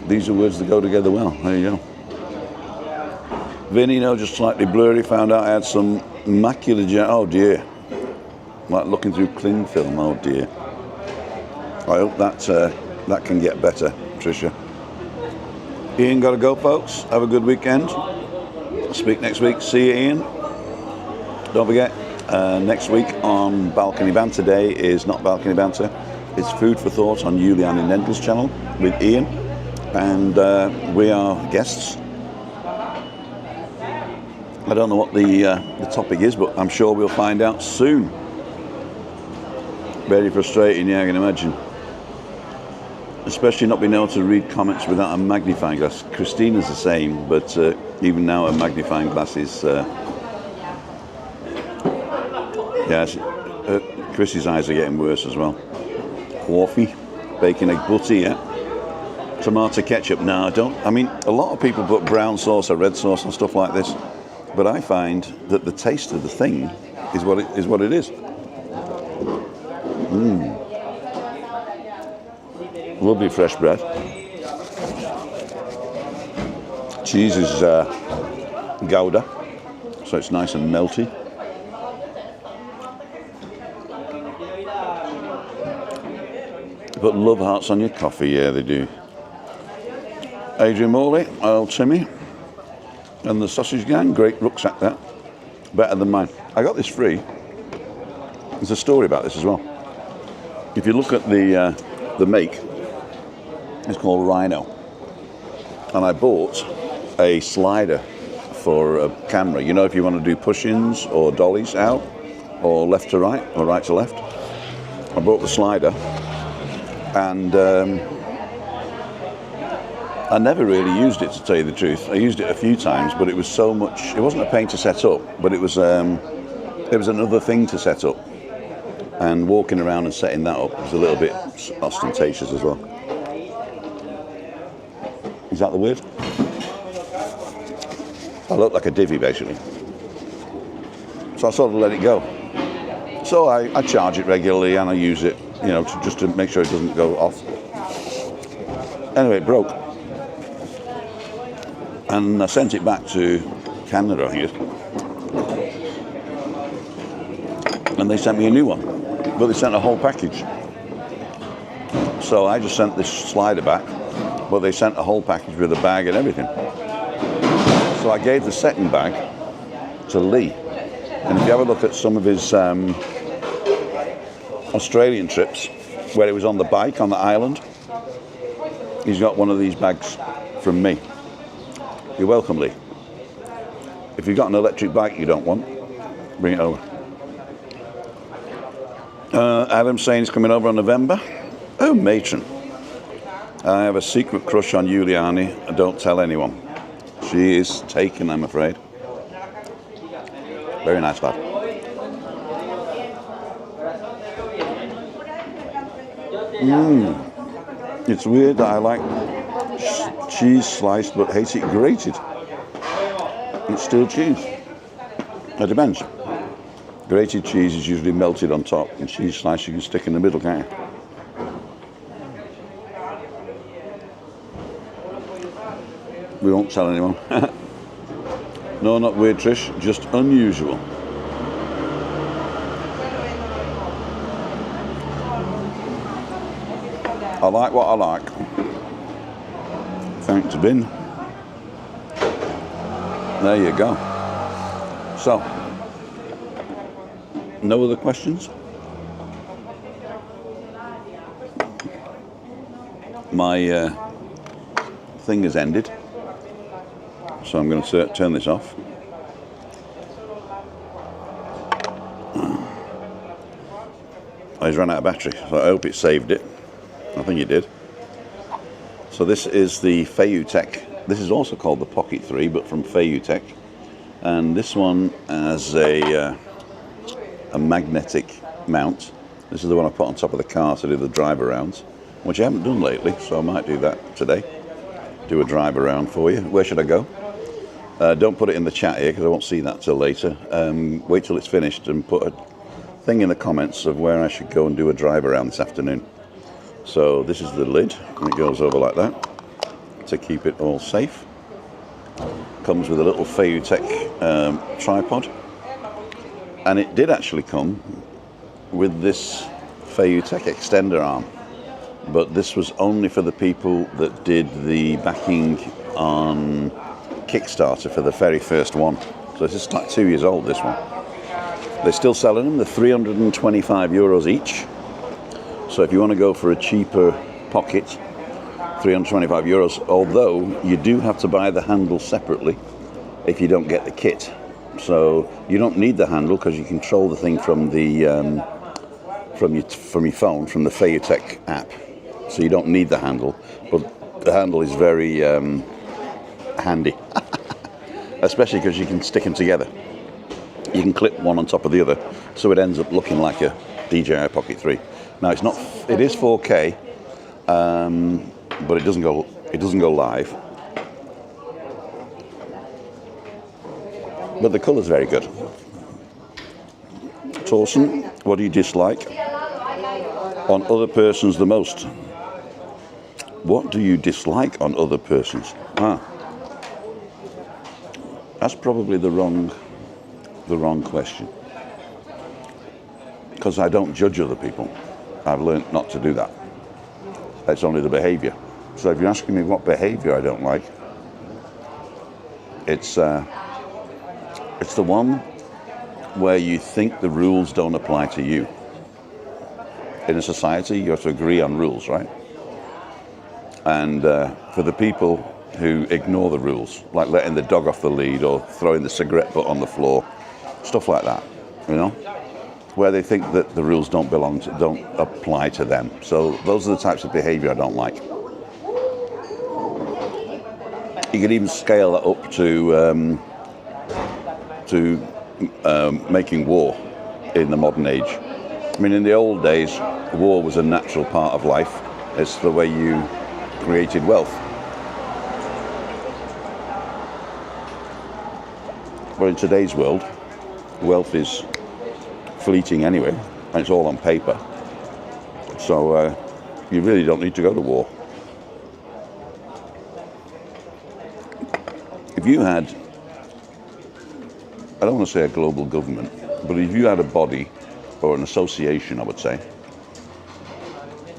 These are words that go together well. There you go. Vinny, no, just slightly blurry. Found out I had some macular degeneration. Oh dear. Like looking through cling film. Oh dear. I hope that can get better, Tricia. Ian, got to go, folks. Have a good weekend. Speak next week. See you, Ian. Don't forget, next week on Balcony Banter Day is not Balcony Banter. It's Food for Thought on Juliane and Nendel's channel with Ian. And we are guests. I don't know what the topic is, but I'm sure we'll find out soon. Very frustrating, yeah, I can imagine. Especially not being able to read comments without a magnifying glass. Christina's the same, but even now a magnifying glass is... Chrissy's eyes are getting worse as well. Coffee, bacon, egg, butter, yeah. Tomato ketchup, no, I don't. I mean, a lot of people put brown sauce or red sauce and stuff like this, but I find that the taste of the thing is what it is. Lovely fresh bread. Cheese is Gouda, so it's nice and melty. Put love hearts on your coffee, yeah, they do. Adrian Morley, old Timmy, and the sausage gang, great rucksack that. Better than mine. I got this free. There's a story about this as well. If you look at the make, it's called Rhino. And I bought a slider for a camera. You know, if you want to do push-ins or dollies out, or left to right, or right to left. I bought the slider, and I never really used it, to tell you the truth. I used it a few times, but it was so much. It wasn't a pain to set up, but it was another thing to set up. And walking around and setting that up was a little bit ostentatious as well. Is that the word? I look like a divvy, basically. So I sort of let it go. So I charge it regularly and I use it, you know, just to make sure it doesn't go off. Anyway, it broke. And I sent it back to Canada, I think it is. And they sent me a new one. But they sent a whole package. So I just sent this slider back, but they sent a whole package with a bag and everything. So I gave the second bag to Lee. And if you have a look at some of his Australian trips, where he was on the bike on the island, he's got one of these bags from me. You're welcome, Lee. If you've got an electric bike you don't want, bring it over. Adam's saying he's coming over in November. Oh, matron. I have a secret crush on Juliane. Don't tell anyone. She is taken, I'm afraid. Very nice lad. It's weird that I like cheese sliced but hate it grated. It's still cheese. It depends. Grated cheese is usually melted on top, and cheese slice you can stick in the middle, can't you? We won't tell anyone. No, not weird, Trish, just unusual. I like what I like. Thanks, Vin. There you go. So, no other questions? My thing has ended, so I'm going to turn this off. I just ran out of battery, so I hope it saved it. I think it did. So this is the Fayutech. This is also called the Pocket 3, but from Fayutech. And this one has a magnetic mount. This is the one I put on top of the car to do the drive arounds, which I haven't done lately, so I might do that today. Do a drive around for you. Where should I go? Don't put it in the chat here because I won't see that till later. Wait till it's finished and put a thing in the comments of where I should go and do a drive around this afternoon. So this is the lid, and it goes over like that to keep it all safe. Comes with a little Fayutech tripod, and it did actually come with this Fayutech extender arm, but this was only for the people that did the backing on Kickstarter for the very first one. So this is like 2 years old, this one. They're still selling them. They're €325 each. So if you want to go for a cheaper pocket, €325, although you do have to buy the handle separately if you don't get the kit. So you don't need the handle because you control the thing from the from your phone, from the Fayutech app. So you don't need the handle, but the handle is very handy, especially because you can stick them together. You can clip one on top of the other, so it ends up looking like a DJI Pocket 3. Now it's not. It is 4K, but it doesn't go live. But the colour's very good. Torsten, what do you dislike on other persons the most? What do you dislike on other persons? That's probably the wrong question. Because I don't judge other people. I've learned not to do that. It's only the behaviour. So if you're asking me what behaviour I don't like, it's the one where you think the rules don't apply to you. In a society, you have to agree on rules, right? And for the people who ignore the rules, like letting the dog off the lead or throwing the cigarette butt on the floor, stuff like that, you know, where they think that the rules don't apply to them. So those are the types of behaviour I don't like. You could even scale that up to making war in the modern age. I mean, in the old days, war was a natural part of life. It's the way you created wealth. But in today's world, wealth is fleeting anyway, and it's all on paper. So you really don't need to go to war. If you had, I don't want to say a global government, but if you had a body or an association, I would say,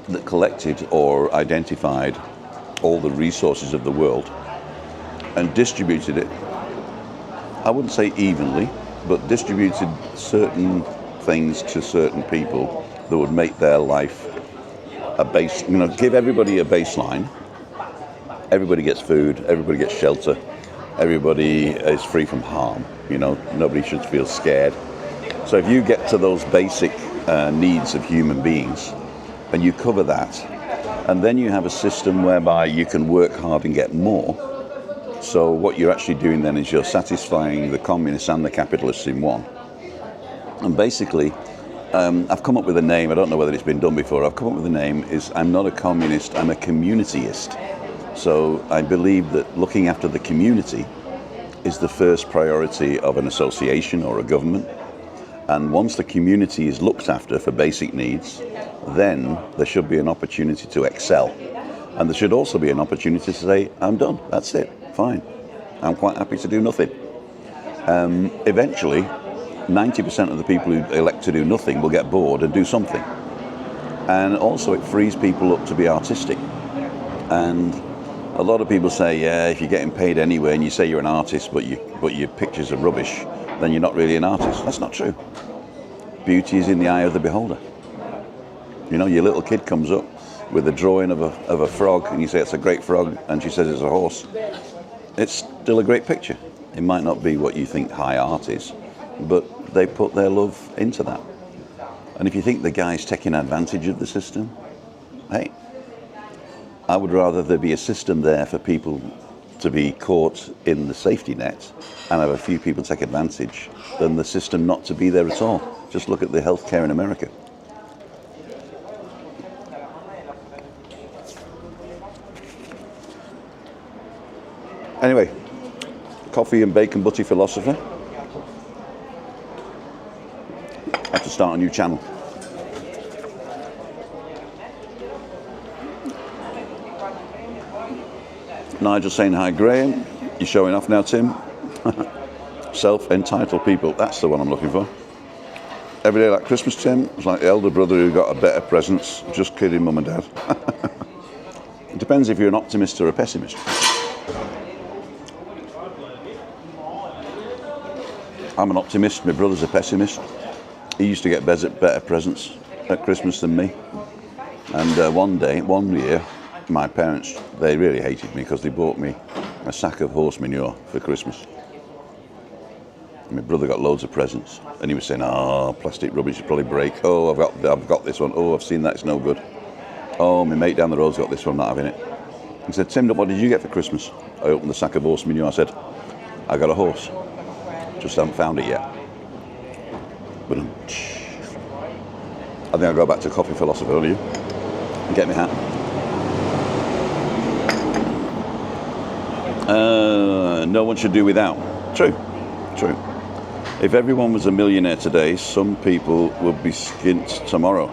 that collected or identified all the resources of the world and distributed it, I wouldn't say evenly, but distributed certain things to certain people that would make their life a base, you know, give everybody a baseline. Everybody gets food, everybody gets shelter, everybody is free from harm, you know, nobody should feel scared. So if you get to those basic needs of human beings and you cover that, and then you have a system whereby you can work hard and get more. So what you're actually doing then is you're satisfying the communists and the capitalists in one. And basically, I've come up with a name, I don't know whether it's been done before, I've come up with a name, is I'm not a communist, I'm a communityist. So I believe that looking after the community is the first priority of an association or a government. And once the community is looked after for basic needs, then there should be an opportunity to excel. And there should also be an opportunity to say, I'm done, that's it, fine. I'm quite happy to do nothing. Eventually, 90% of the people who elect to do nothing will get bored and do something. And also it frees people up to be artistic. And a lot of people say, yeah, if you're getting paid anyway and you say you're an artist but your pictures are rubbish, then you're not really an artist. That's not true. Beauty is in the eye of the beholder. You know, your little kid comes up with a drawing of a frog and you say it's a great frog and she says it's a horse. It's still a great picture. It might not be what you think high art is, but they put their love into that. And if you think the guy's taking advantage of the system, hey, I would rather there be a system there for people to be caught in the safety net and have a few people take advantage than the system not to be there at all. Just look at the healthcare in America. Anyway, coffee and bacon butty philosopher. I have to start a new channel. Nigel saying hi, Graham. You're showing off now, Tim. Self-entitled people. That's the one I'm looking for. Every day like Christmas, Tim. It's like the elder brother who got a better presents. Just kidding, Mum and Dad. It depends if you're an optimist or a pessimist. I'm an optimist. My brother's a pessimist. He used to get better presents at Christmas than me. And one year, my parents, they really hated me because they bought me a sack of horse manure for Christmas. And my brother got loads of presents and he was saying, oh, plastic rubbish will probably break. Oh, I've got this one. Oh, I've seen that, it's no good. Oh, my mate down the road's got this one, not having it. He said, Tim, what did you get for Christmas? I opened the sack of horse manure. I said, I got a horse. Just haven't found it yet. But I think I'll go back to coffee philosopher, will you? And get me hat. No one should do without. True. If everyone was a millionaire today, some people would be skint tomorrow.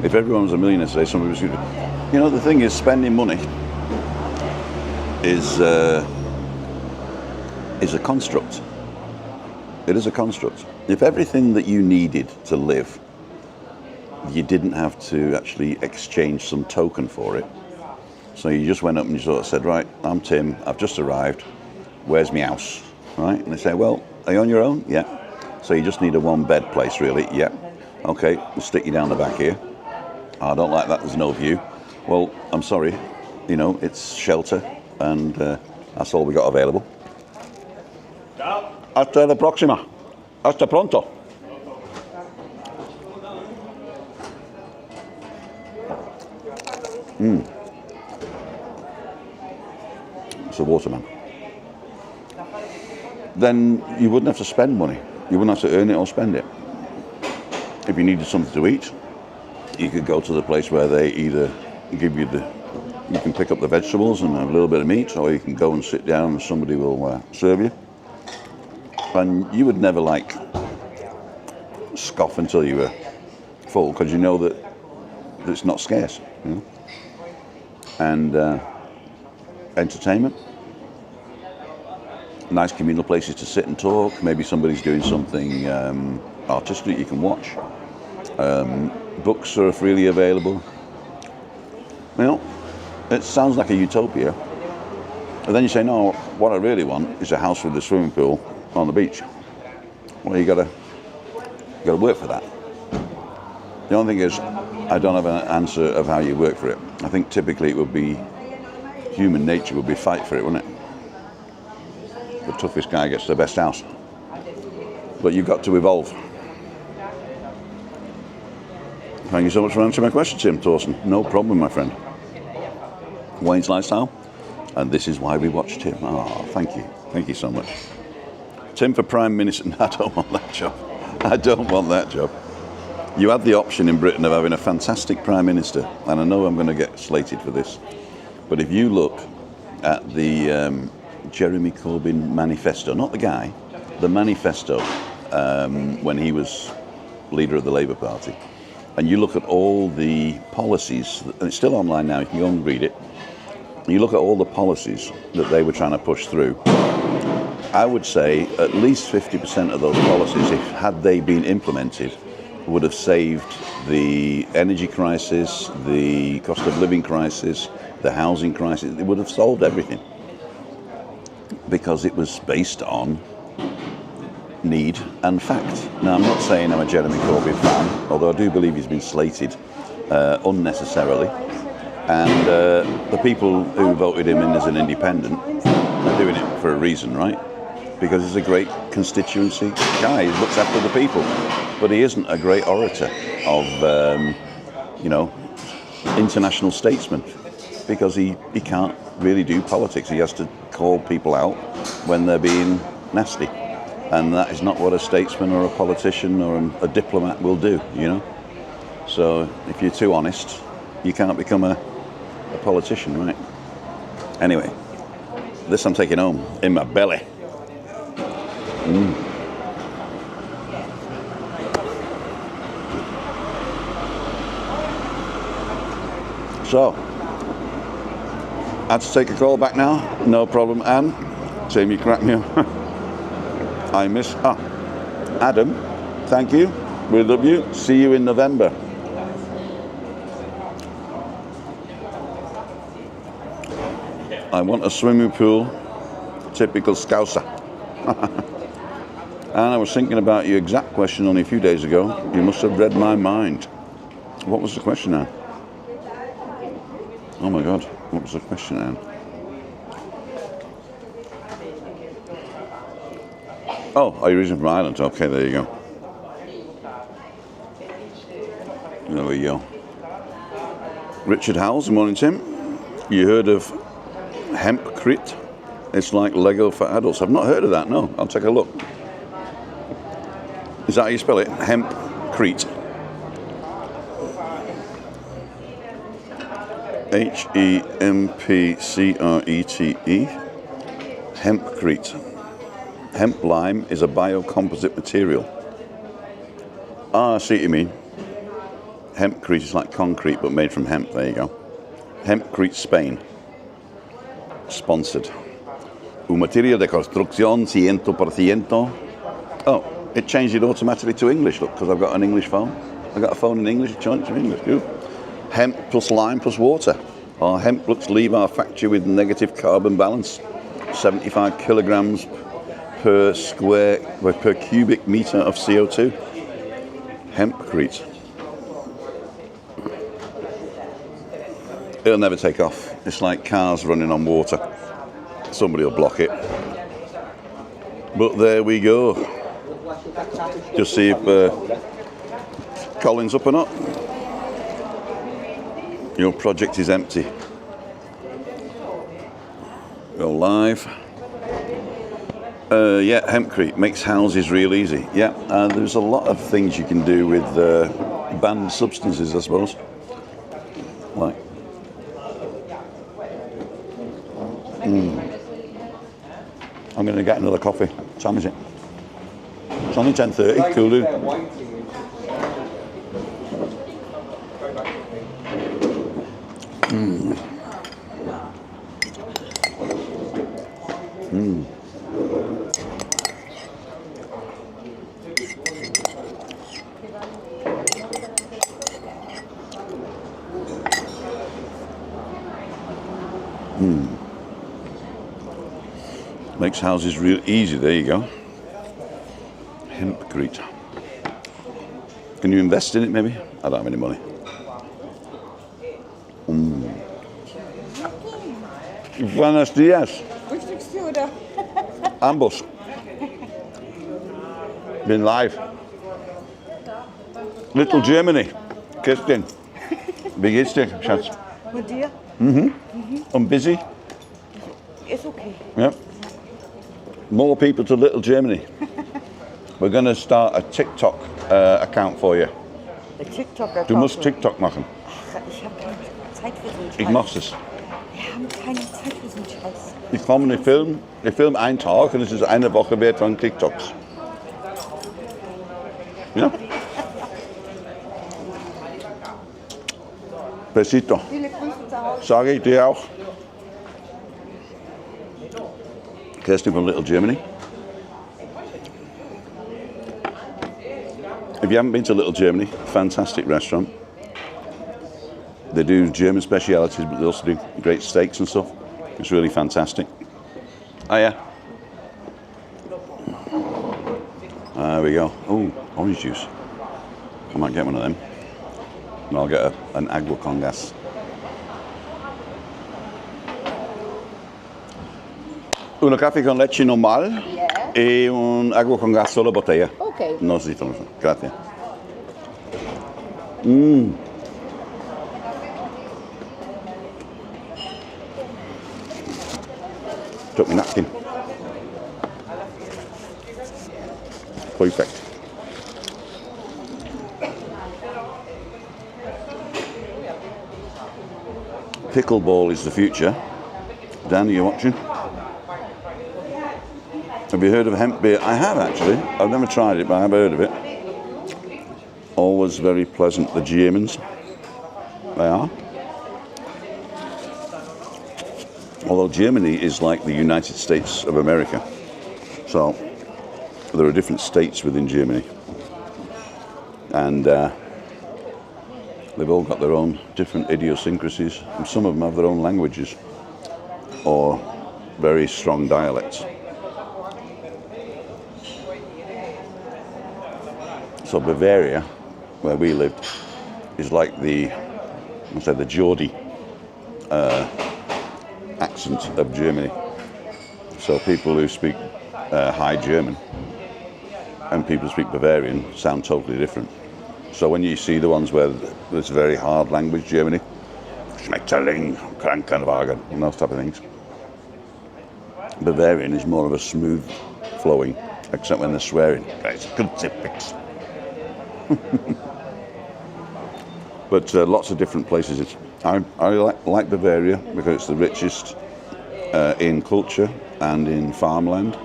If everyone was a millionaire today, some people would be skint. You know, the thing is, spending money is a construct. It is a construct. If everything that you needed to live, you didn't have to actually exchange some token for it. So you just went up and you sort of said, right, I'm Tim, I've just arrived, where's my house? Right? And they say, well, are you on your own? Yeah. So you just need a one bed place, really? Yeah. Okay, we'll stick you down the back here. I don't like that, there's no view. Well, I'm sorry, you know, it's shelter. and that's all we got available. Ciao. Hasta la próxima. Hasta pronto. It's a waterman. Then you wouldn't have to spend money. You wouldn't have to earn it or spend it. If you needed something to eat, you could go to the place where they either give you you can pick up the vegetables and have a little bit of meat, or you can go and sit down and somebody will serve you. And you would never like scoff until you were full, because you know that it's not scarce, you know? And entertainment, nice communal places to sit and talk. Maybe somebody's doing something artistic you can watch. Books are freely available. You know, it sounds like a utopia. And then you say, no, what I really want is a house with a swimming pool on the beach. Well, you gotta work for that. The only thing is, I don't have an answer of how you work for it. I think typically it would be, human nature would be fight for it, wouldn't it? The toughest guy gets the best house. But you've got to evolve. Thank you so much for answering my question, Tim Thorson. No problem, my friend. Wayne's Lifestyle, and this is why we watch Tim. Oh, thank you. Thank you so much. Tim for Prime Minister. No, I don't want that job. I don't want that job. You had the option in Britain of having a fantastic Prime Minister, and I know I'm going to get slated for this, but if you look at the Jeremy Corbyn manifesto, not the guy, the manifesto when he was leader of the Labour Party, and you look at all the policies, and it's still online now, you can go and read it, you look at all the policies that they were trying to push through, I would say at least 50% of those policies, had they been implemented, would have saved the energy crisis, the cost of living crisis, the housing crisis. It would have solved everything, because it was based on need and fact. Now, I'm not saying I'm a Jeremy Corbyn fan, although I do believe he's been slated unnecessarily. And the people who voted him in as an independent are doing it for a reason, right? Because he's a great constituency guy. He looks after the people. But he isn't a great orator of, international statesman, because he can't really do politics. He has to call people out when they're being nasty. And that is not what a statesman or a politician or a diplomat will do, you know? So if you're too honest, you can't become a politician, right? Anyway, this I'm taking home in my belly. So, I had to take a call back now. No problem, Anne. Same, you crack me up. I miss... Adam, thank you. We love you. See you in November. I want a swimming pool. Typical Scouser. And I was thinking about your exact question only a few days ago. You must have read my mind. What was the question, Anne? Oh my God, what was the question, Anne? Oh, are you reason from Ireland? Okay, there you go. There we go. Richard Howells, good morning, Tim. You heard of Hempcrete? It's like Lego for adults. I've not heard of that, no. I'll take a look. Is that how you spell it? Hempcrete. Hempcrete. Hempcrete. Hemp lime is a biocomposite material. Ah, I see what you mean. Hempcrete is like concrete but made from hemp. There you go. Hempcrete, Spain. Sponsored. Un material de construcción 100%. Oh, it changed it automatically to English, look, because I've got an English phone. I've got a phone in English, it changed to English. Good. Hemp plus lime plus water. Our hemp looks leave our factory with negative carbon balance. 75 kilograms per cubic meter of CO2. Hempcrete. It'll never take off. It's like cars running on water. Somebody will block it. But there we go. Just see if Colin's up or not. Your project is empty. Go live. Yeah, Hempcrete makes houses real easy. Yeah, there's a lot of things you can do with banned substances, I suppose. Like, I'm going to get another coffee. What time is it? It's only 10:30. Cool, dude. Makes houses real easy. There you go. Hempcrete. Can you invest in it maybe? I don't have any money. Buenos días. Ambos. Been live. Little Germany. Kirsten. Wie geht's dir, Schatz? Mit dir? I'm busy. It's okay. Yep. More people to Little Germany. We're going to start a TikTok account for you. Der TikToker. Du musst TikTok machen. Ich habe keine Zeit für so einen Scheiß. Ich mach's es. Wir haben keine Zeit für so einen Scheiß. Ich komme, ich film einen Tag und es ist eine Woche wert von TikToks. Ja? Besito. Viele Grüße zu Hause. Sage ich dir auch. Kirsten from Little Germany. If you haven't been to Little Germany, fantastic restaurant. They do German specialities, but they also do great steaks and stuff. It's really fantastic. Oh yeah. There we go. Oh, orange juice. I might get one of them. And I'll get an agua con gas. Uno café con leche normal y un agua con gas solo botella. Okay. No necesito. Gracias. Took my napkin. Perfect. Pickleball is the future. Dan, are you watching? Have you heard of hemp beer? I have actually. I've never tried it, but I have heard of it. Always very pleasant. The Germans, they are. Although Germany is like the United States of America, so there are different states within Germany, and they've all got their own different idiosyncrasies, and some of them have their own languages or very strong dialects. So Bavaria, where we lived, is like the Geordie accent of Germany. So people who speak High German and people who speak Bavarian sound totally different. So when you see the ones where there's very hard language, Germany, Schmetterling, Krankenwagen, and those type of things, Bavarian is more of a smooth flowing, except when they're swearing. It's good typics. But lots of different places. I like Bavaria because it's the richest in culture and in farmland,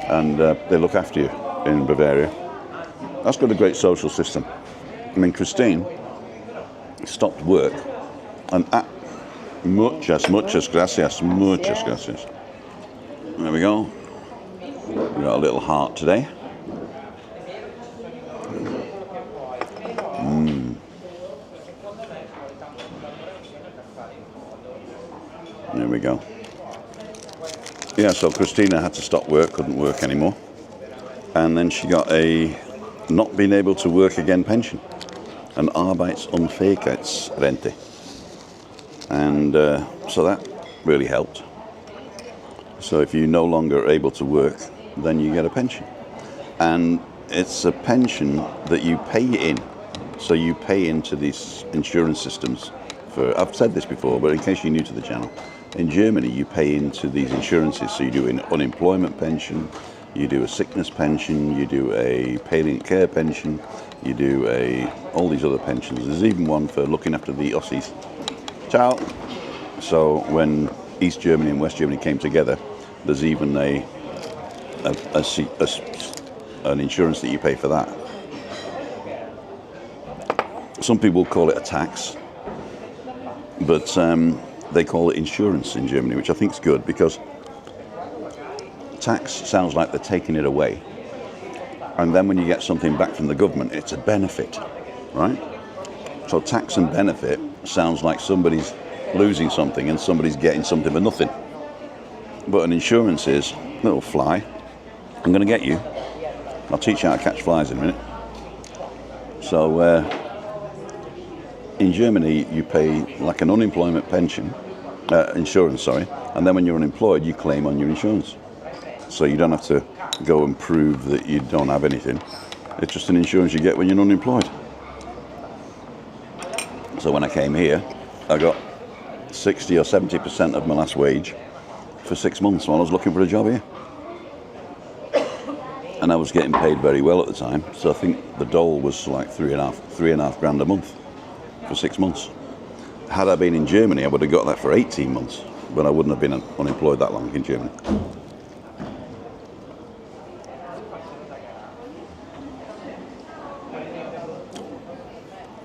and they look after you in Bavaria. That's got a great social system. I mean, Christine stopped work and muchas gracias. There we go. We got a little heart today. There we go. Yeah, so Christina had to stop work, couldn't work anymore. And then she got a not being able to work again pension. An Arbeitsunfähigkeitsrente. And so that really helped. So if you're no longer able to work, then you get a pension. And it's a pension that you pay in. So you pay into these insurance systems for, I've said this before, but in case you're new to the channel, in Germany you pay into these insurances. So you do an unemployment pension, you do a sickness pension, you do a palliative care pension, you do all these other pensions. There's even one for looking after the Aussies. Ciao. So when East Germany and West Germany came together, there's even an insurance that you pay for that. Some people call it a tax, but they call it insurance in Germany, which I think is good, because tax sounds like they're taking it away. And then when you get something back from the government, it's a benefit, right? So tax and benefit sounds like somebody's losing something and somebody's getting something for nothing. But an insurance is, little fly, I'm going to get you. I'll teach you how to catch flies in a minute. So in Germany, you pay like an unemployment pension, insurance, sorry, and then when you're unemployed, you claim on your insurance. So you don't have to go and prove that you don't have anything. It's just an insurance you get when you're unemployed. So when I came here, I got 60 or 70% of my last wage for 6 months while I was looking for a job here. And I was getting paid very well at the time. So I think the dole was like three and a half grand a month for 6 months. Had I been in Germany, I would have got that for 18 months, but I wouldn't have been unemployed that long in Germany.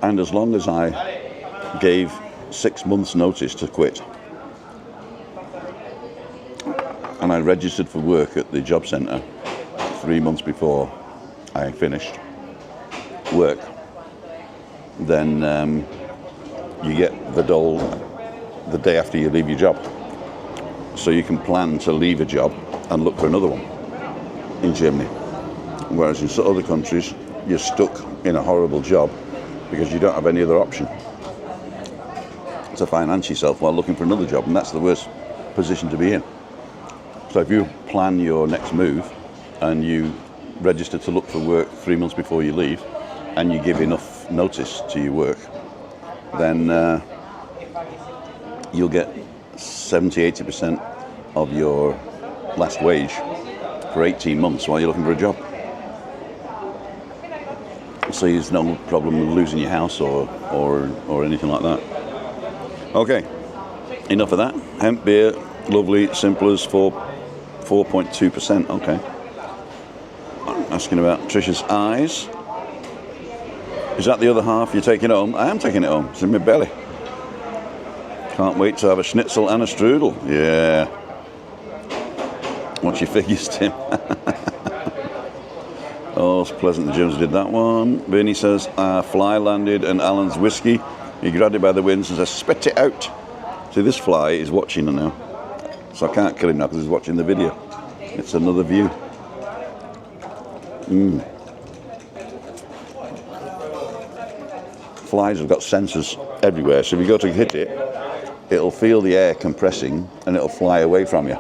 And as long as I gave 6 months notice to quit, and I registered for work at the job centre 3 months before I finished work, then you get the dole the day after you leave your job. So you can plan to leave a job and look for another one in Germany. Whereas in some other countries, you're stuck in a horrible job because you don't have any other option to finance yourself while looking for another job, and that's the worst position to be in. So if you plan your next move and you register to look for work 3 months before you leave, and you give enough notice to your work, then you'll get 70-80% of your last wage for 18 months while you're looking for a job. So there's no problem with losing your house or anything like that. Okay, enough of that. Hemp beer, lovely, simplers, 4.2%. Okay. Asking about Trisha's eyes. Is that the other half you're taking it home? I am taking it home. It's in my belly. Can't wait to have a schnitzel and a strudel. Yeah. What's your figures, Tim? Oh, it's pleasant the Jones did that one. Bernie says, fly landed and Alan's whiskey. He grabbed it by the wings and says, spit it out. See, this fly is watching now. So I can't kill him now because he's watching the video. It's another view. Flies have got sensors everywhere, so if you go to hit it, it'll feel the air compressing and it'll fly away from you.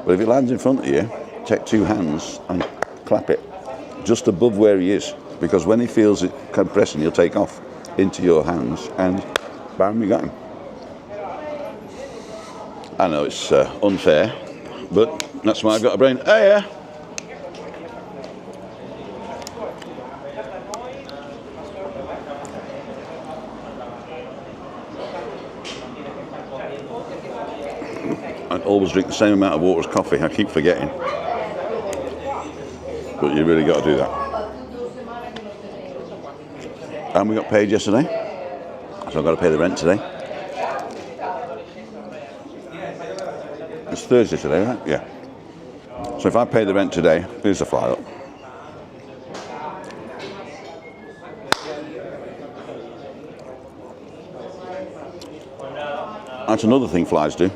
But if it lands in front of you, take 2 hands and clap it just above where he is, because when he feels it compressing, he'll take off into your hands and bam, you got him. I know it's unfair, but that's why I've got a brain. Oh yeah. I always drink the same amount of water as coffee. I keep forgetting. But you really got to do that. And we got paid yesterday, so I've got to pay the rent today. It's Thursday today, right? Yeah. So if I pay the rent today, here's the fly up. That's another thing flies do.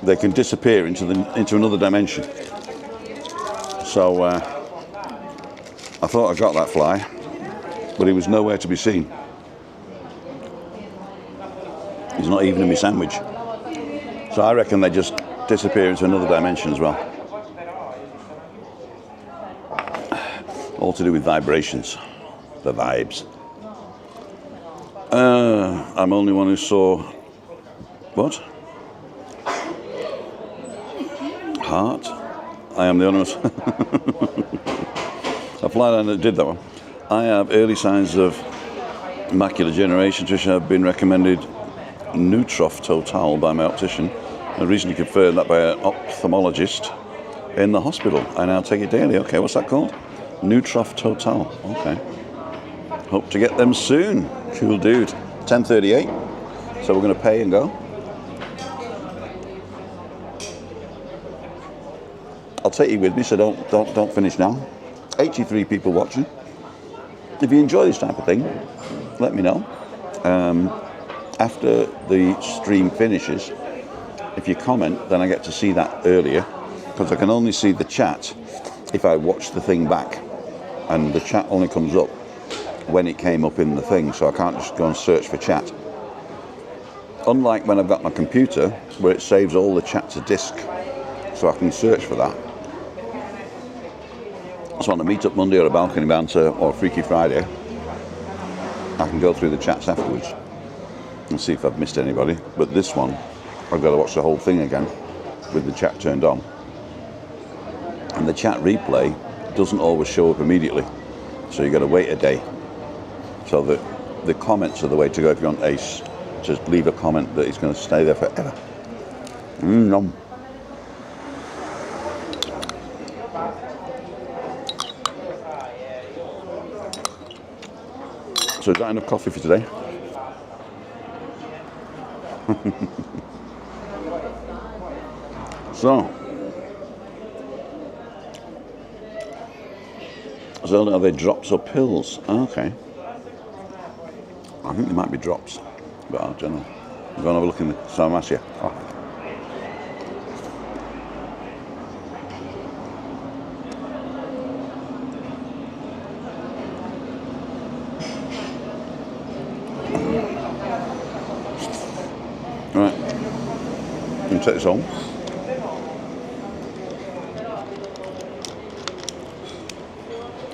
They can disappear into another dimension. So I thought I got that fly, but he was nowhere to be seen. There's not even in my sandwich. So I reckon they just disappear into another dimension as well. All to do with vibrations, the vibes. I'm the only one who saw, what? Heart? I am the only one. I fly down and did that one. I have early signs of macular degeneration, which have been recommended Nutrof Total by my optician. I recently confirmed that by an ophthalmologist in the hospital. I now take it daily. Okay, what's that called? Nutrof Total. Okay. Hope to get them soon. Cool dude. 10:38. So we're going to pay and go. I'll take you with me, so don't finish now. 83 people watching. If you enjoy this type of thing, let me know. After the stream finishes, if you comment, then I get to see that earlier, because I can only see the chat if I watch the thing back, and the chat only comes up when it came up in the thing, so I can't just go and search for chat. Unlike when I've got my computer, where it saves all the chat to disk, so I can search for that. So on a Meetup Monday or a Balcony Banter or a Freaky Friday, I can go through the chats afterwards and see if I've missed anybody. But this one, I've got to watch the whole thing again with the chat turned on. And the chat replay doesn't always show up immediately, so you've got to wait a day. So the comments are the way to go if you want Ace. Just leave a comment that it's going to stay there forever. Nom. So is that enough coffee for today? So are they drops or pills? Okay. I think they might be drops, but I don't know. I'm going to have a look in the pharmacy. Oh. Right. You can take this home.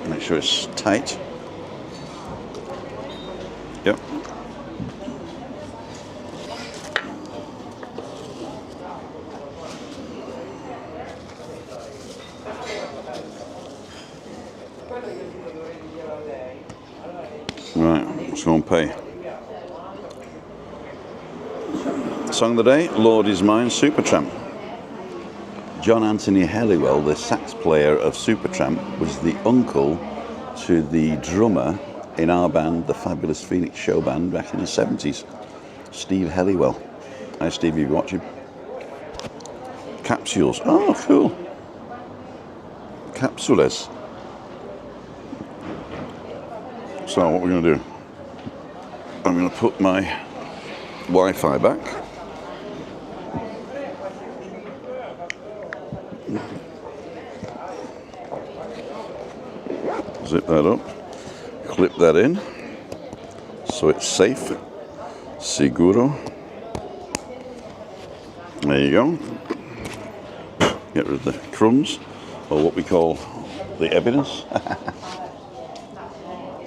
Make sure it's tight. Yep. Right, let's go and pay. Song of the day, Lord Is Mine, Supertramp. John Anthony Helliwell, the sax player of Supertramp, was the uncle to the drummer in our band, the Fabulous Phoenix Show Band, back in the 70s, Steve Helliwell. Hi Steve, if you're watching. Capsules, oh cool. Capsules. So what we're going to do, I'm going to put my Wi-Fi back. Zip that up, clip that in, so it's safe, seguro. There you go. Get rid of the crumbs, or what we call the evidence.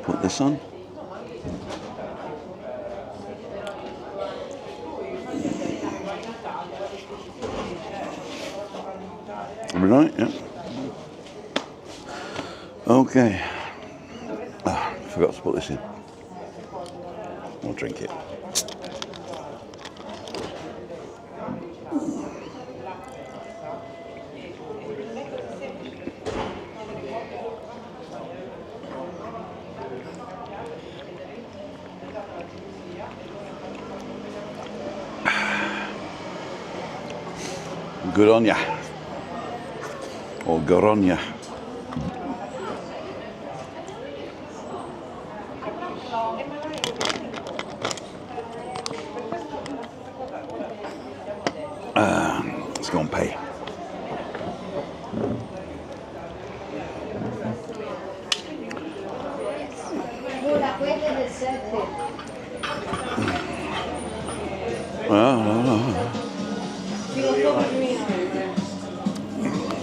Put this on. Right, yeah. Okay. Forgot to put this in. I'll drink it. Good on ya. Or Goronia. Let's go and pay.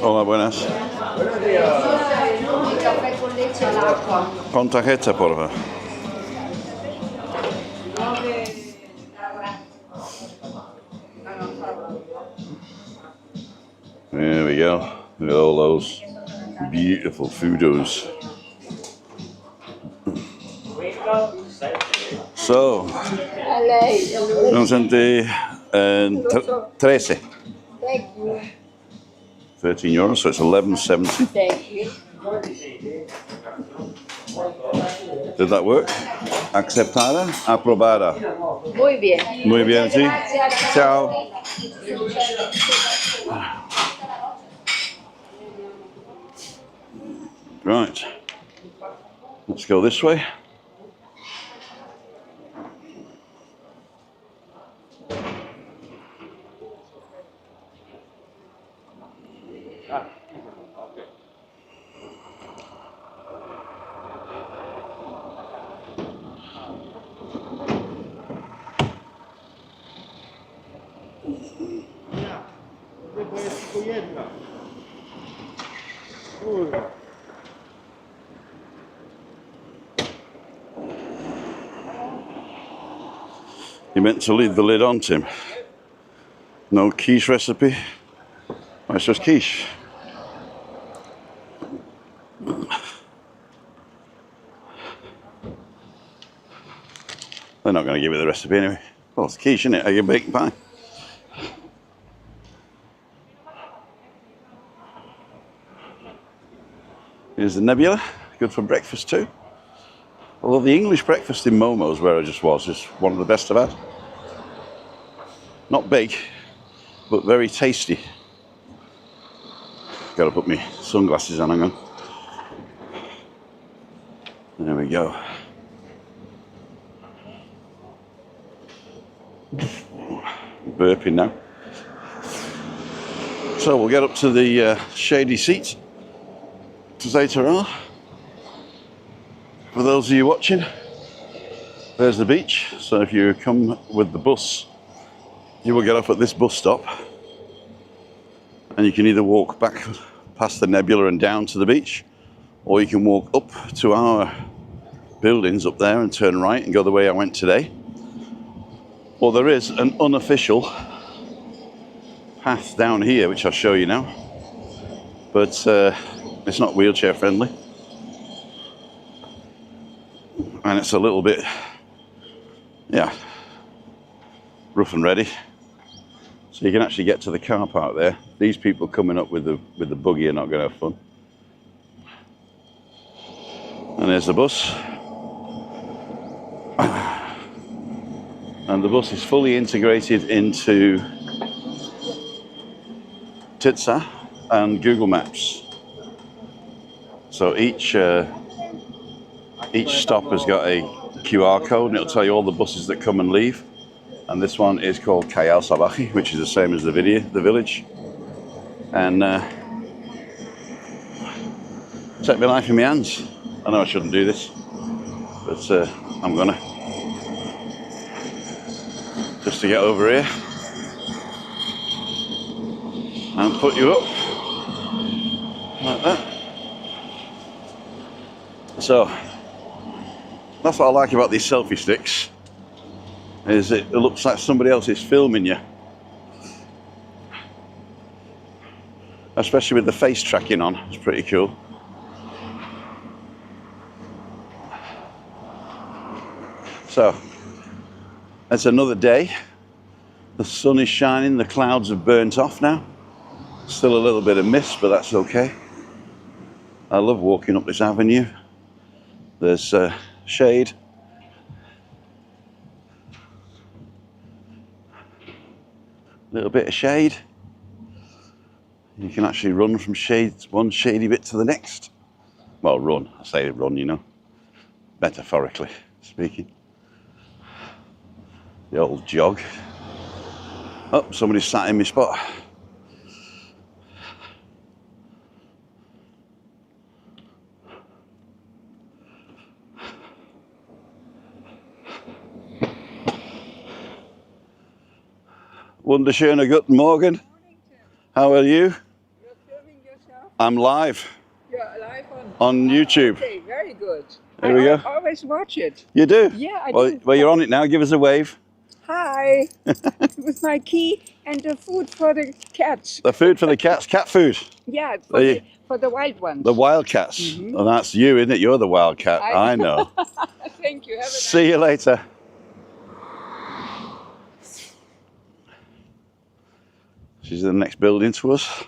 Hola, buenas. Café con leche al agua. Con tarjeta, por favor. There we go. Look at all those beautiful foodos. So, A lei. non sente 13. Thank you. €13, so it's $11.70. Thank you. Did that work? Aceptada? Aprobada. Muy bien. Muy bien, sí. Gracias. Ciao. Right. Let's go this way. You meant to leave the lid on, Tim. No quiche recipe. Oh, it's just quiche. They're not going to give you the recipe anyway. Well, it's quiche, isn't it? Egg and bacon pie. Here's the nebula. Good for breakfast too. Although the English breakfast in Momo's, where I just was, is one of the best I've had. Not big, but very tasty. Got to put my sunglasses on, hang on. There we go. Burping now. So we'll get up to the shady seat to say ta-ra. For those of you watching, there's the beach. So if you come with the bus, you will get off at this bus stop, and you can either walk back past the nebula and down to the beach, or you can walk up to our buildings up there and turn right and go the way I went today. Or there is an unofficial path down here, which I'll show you now, but it's not wheelchair friendly, and it's a little bit, yeah, rough and ready. So you can actually get to the car park there. These people coming up with the buggy are not going to have fun. And there's the bus. And the bus is fully integrated into Titsa and Google Maps. So each stop has got a QR code, and it'll tell you all the buses that come and leave. And this one is called Callao Salvaje, which is the same as the village. And take my life in my hands. I know I shouldn't do this, but I'm gonna. Just to get over here and put you up like that. So that's what I like about these selfie sticks, is it looks like somebody else is filming you, especially with the face tracking on. It's pretty cool. So it's another day. The sun is shining, the clouds have burnt off now. Still a little bit of mist, but that's okay. I love walking up this avenue. There's shade. A little bit of shade. You can actually run from one shady bit to the next. Well, run, I say run, you know, metaphorically speaking. The old jog. Oh, somebody's sat in my spot. Wunderschönen guten Morgen. How are you? You're filming yourself? I'm live You're live on YouTube. Okay, very good. There we go. Always watch it. You do? Yeah, I well, do. Well, you're on it now. Give us a wave. Hi. With my key and the food for the cats. The food for the cats, cat food. Yeah, There you- for the wild ones. The wildcats. Mhm. And that's you, isn't it? You're the wildcat. I know. Thank you. Have a nice See you later. She's in the next building to us.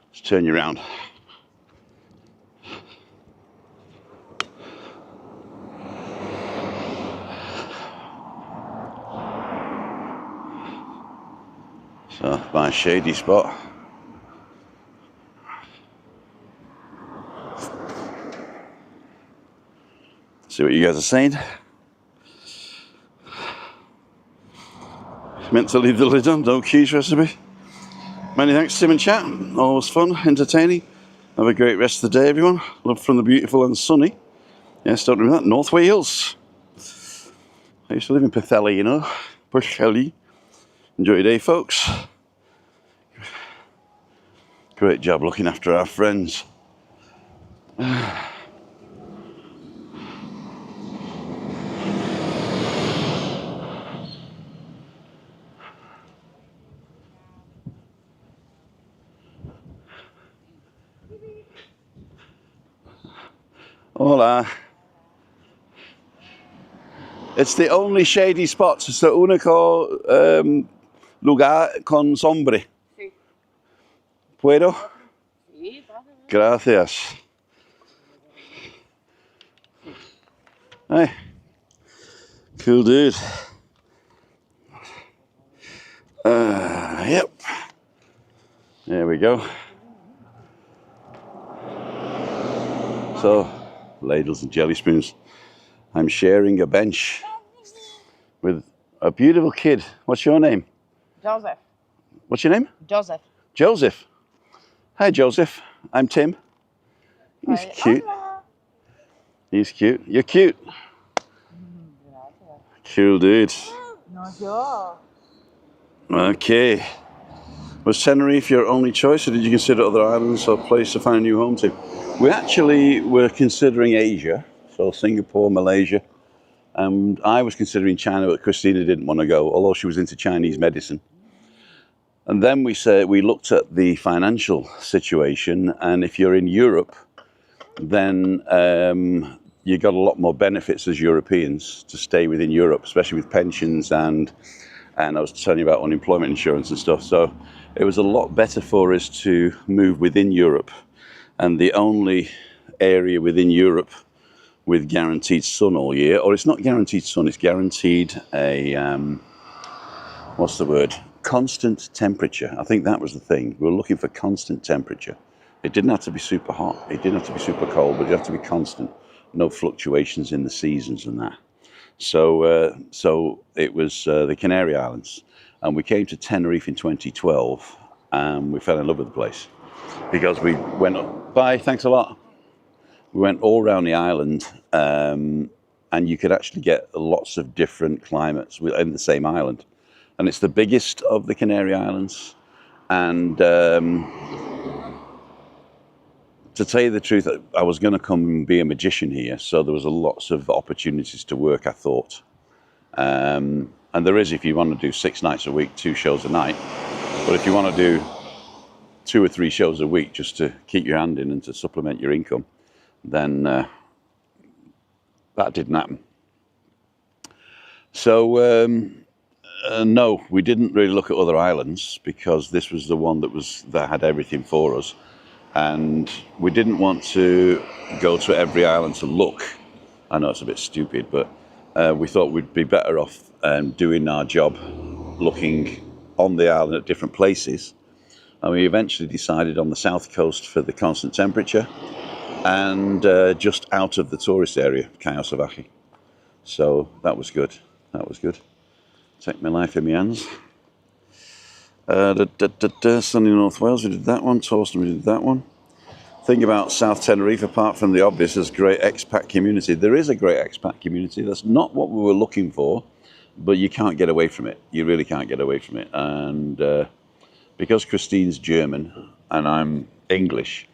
Let's turn you around. So, my shady spot. See what you guys are saying. Meant to leave the lid on, don't keys recipe. Many thanks, Tim and chat. Always fun, entertaining. Have a great rest of the day, everyone. Love from the beautiful and sunny. Yes, don't remember that. North Wales. I used to live in Pwllheli, you know. Pwllheli. Enjoy your day, folks. Great job looking after our friends. Hola. It's the only shady spot. It's the único lugar con sombre. Sí. ¿Puedo? Sí, pasa. Gracias. Hey. Cool dude. Yep. There we go. So, ladles and jelly spoons. I'm sharing a bench with a beautiful kid. What's your name? Joseph. What's your name? Joseph. Joseph. Hi, Joseph. I'm Tim. He's Hi. cute. Hola. He's cute. You're cute. Cool dude. No, yo. Okay. Was Tenerife your only choice, or did you consider other islands or place to find a new home to? We actually were considering Asia, so Singapore, Malaysia, and I was considering China, but Christina didn't want to go, although she was into Chinese medicine. And then we looked at the financial situation, and if you're in Europe, then you got a lot more benefits as Europeans to stay within Europe, especially with pensions and I was telling you about unemployment insurance and stuff. So it was a lot better for us to move within Europe. And the only area within Europe with guaranteed sun all year, or it's not guaranteed sun, it's guaranteed a, what's the word? Constant temperature. I think that was the thing. We were looking for constant temperature. It didn't have to be super hot. It didn't have to be super cold, but it had to be constant. No fluctuations in the seasons and that. So it was the Canary Islands. And we came to Tenerife in 2012 and we fell in love with the place because we went up. Bye, thanks a lot. We went all around the island and you could actually get lots of different climates in the same island. And it's the biggest of the Canary Islands. And to tell you the truth, I was going to come and be a magician here, so there was lots of opportunities to work, I thought. And there is, if you want to do 6 nights a week, 2 shows a night. But if you want to do 2 or 3 shows a week just to keep your hand in and to supplement your income, then that didn't happen. So no, we didn't really look at other islands because this was the one that had everything for us. And we didn't want to go to every island to look. I know it's a bit stupid, but we thought we'd be better off doing our job, looking on the island at different places. And we eventually decided on the south coast for the constant temperature and just out of the tourist area, Callao Salvaje. So that was good. That was good. Take my life in my hands. Sunny North Wales, we did that one. Torsten, we did that one. thing about South Tenerife, apart from the obvious, is great expat community. There is a great expat community. That's not what we were looking for, but you can't get away from it. You really can't get away from it. And because Christine's German and I'm English,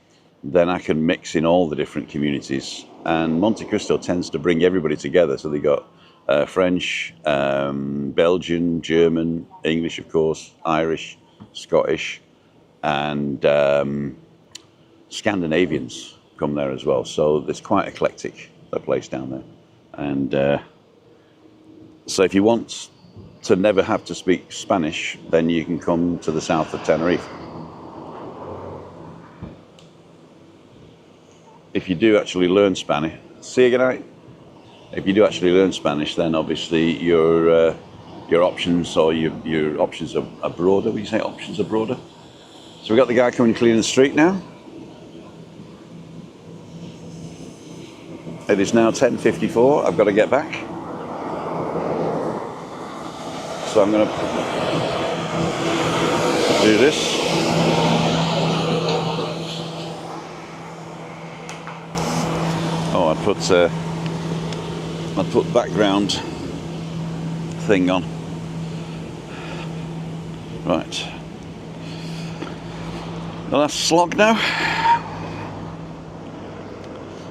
then I can mix in all the different communities. And Monte Cristo tends to bring everybody together. So they got French, Belgian, German, English, of course, Irish, Scottish, and Scandinavians come there as well. So it's quite eclectic, that place down there. And so if you want to never have to speak Spanish, then you can come to the south of Tenerife. If you do actually learn Spanish, see you, good night. If you do actually learn Spanish, then obviously your options or your options are broader. Would you say options are broader? So we've got the guy coming cleaning the street now. It is now 10:54. I've got to get back. So I'm going to do this. Oh, I'd put background thing on. Right. The last slog now.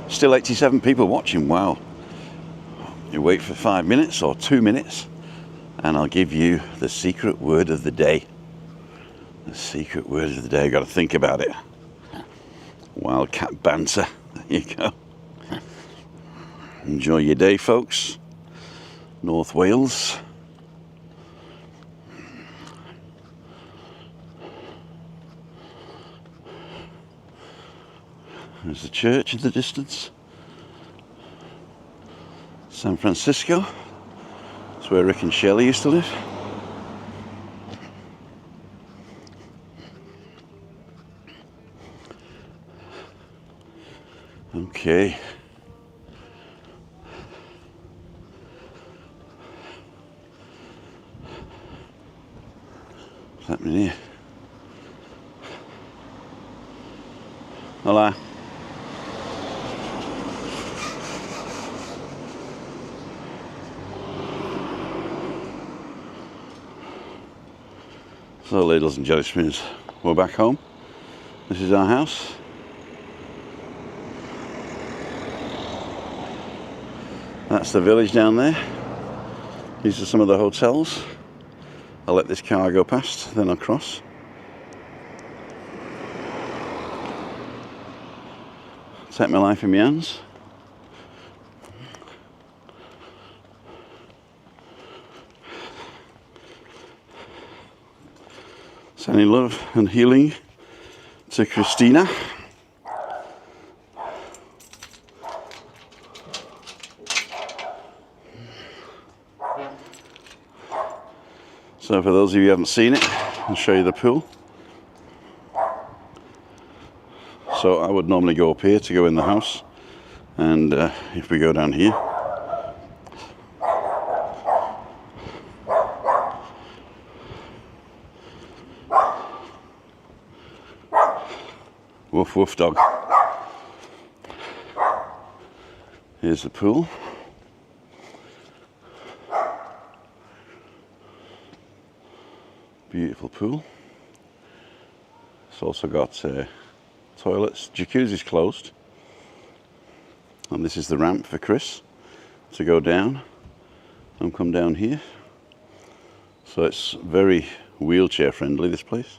Still 87 people watching. Wow. You wait for 5 minutes or 2 minutes, and I'll give you the secret word of the day. The secret word of the day. Got to think about it. Wildcat banter. There you go. Enjoy your day, folks. North Wales. There's the church in the distance. San Francisco. That's where Rick and Shelley used to live. Okay. What's happening here? Hola. So, ladles and jelly spoons, we're back home. This is our house. That's the village down there. These are some of the hotels. I'll let this car go past, then I'll cross. Take my life in my hands. Sending love and healing to Christina. So for those of you who haven't seen it, I'll show you the pool. So I would normally go up here to go in the house, and if we go down here, woof woof dog. Here's the pool. Beautiful pool. It's also got toilets. Jacuzzi's closed. And this is the ramp for Chris to go down and come down here. So it's very wheelchair friendly, this place.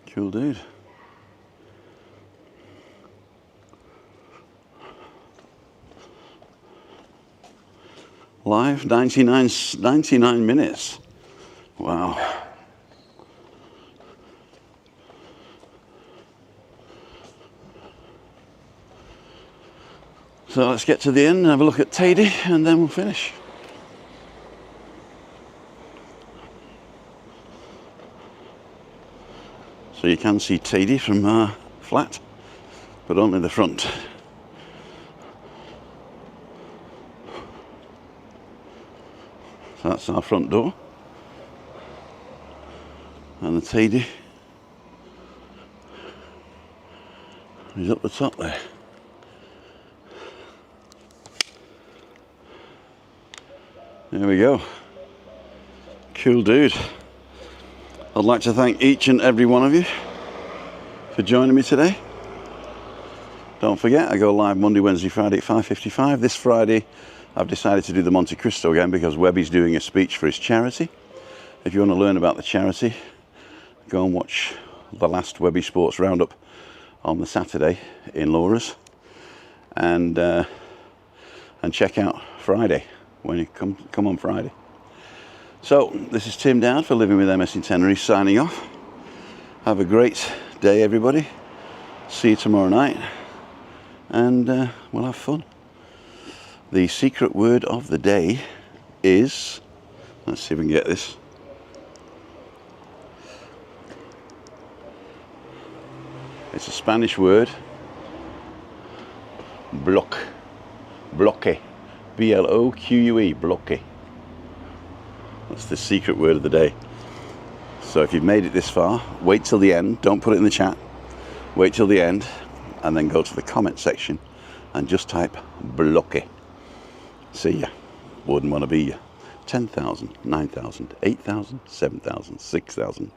Cool dude. Live 99 minutes. Wow. So let's get to the end and have a look at Tady, and then we'll finish. So you can see Tady from our flat, but only the front. So that's our front door. And the Tady He's up the top there. There we go. Cool dude. I'd like to thank each and every one of you for joining me today. Don't forget, I go live Monday, Wednesday, Friday at 5:55. This Friday, I've decided to do the Monte Cristo again because Webby's doing a speech for his charity. If you want to learn about the charity, go and watch the last Webby Sports Roundup on the Saturday in Laura's, and check out Friday when you come on Friday. So this is Tim Dowd for Living with MS in Tenerife signing off. Have a great day, everybody. See you tomorrow night, and we'll have fun. The secret word of the day is, let's see if we can get this. It's a Spanish word, bloque, B-L-O-Q-U-E, bloque. That's the secret word of the day. So if you've made it this far, wait till the end, don't put it in the chat, wait till the end, and then go to the comment section and just type bloque. See ya. Wouldn't want to be ya. 10,000, 9,000, 8,000, 7,000, 6,000,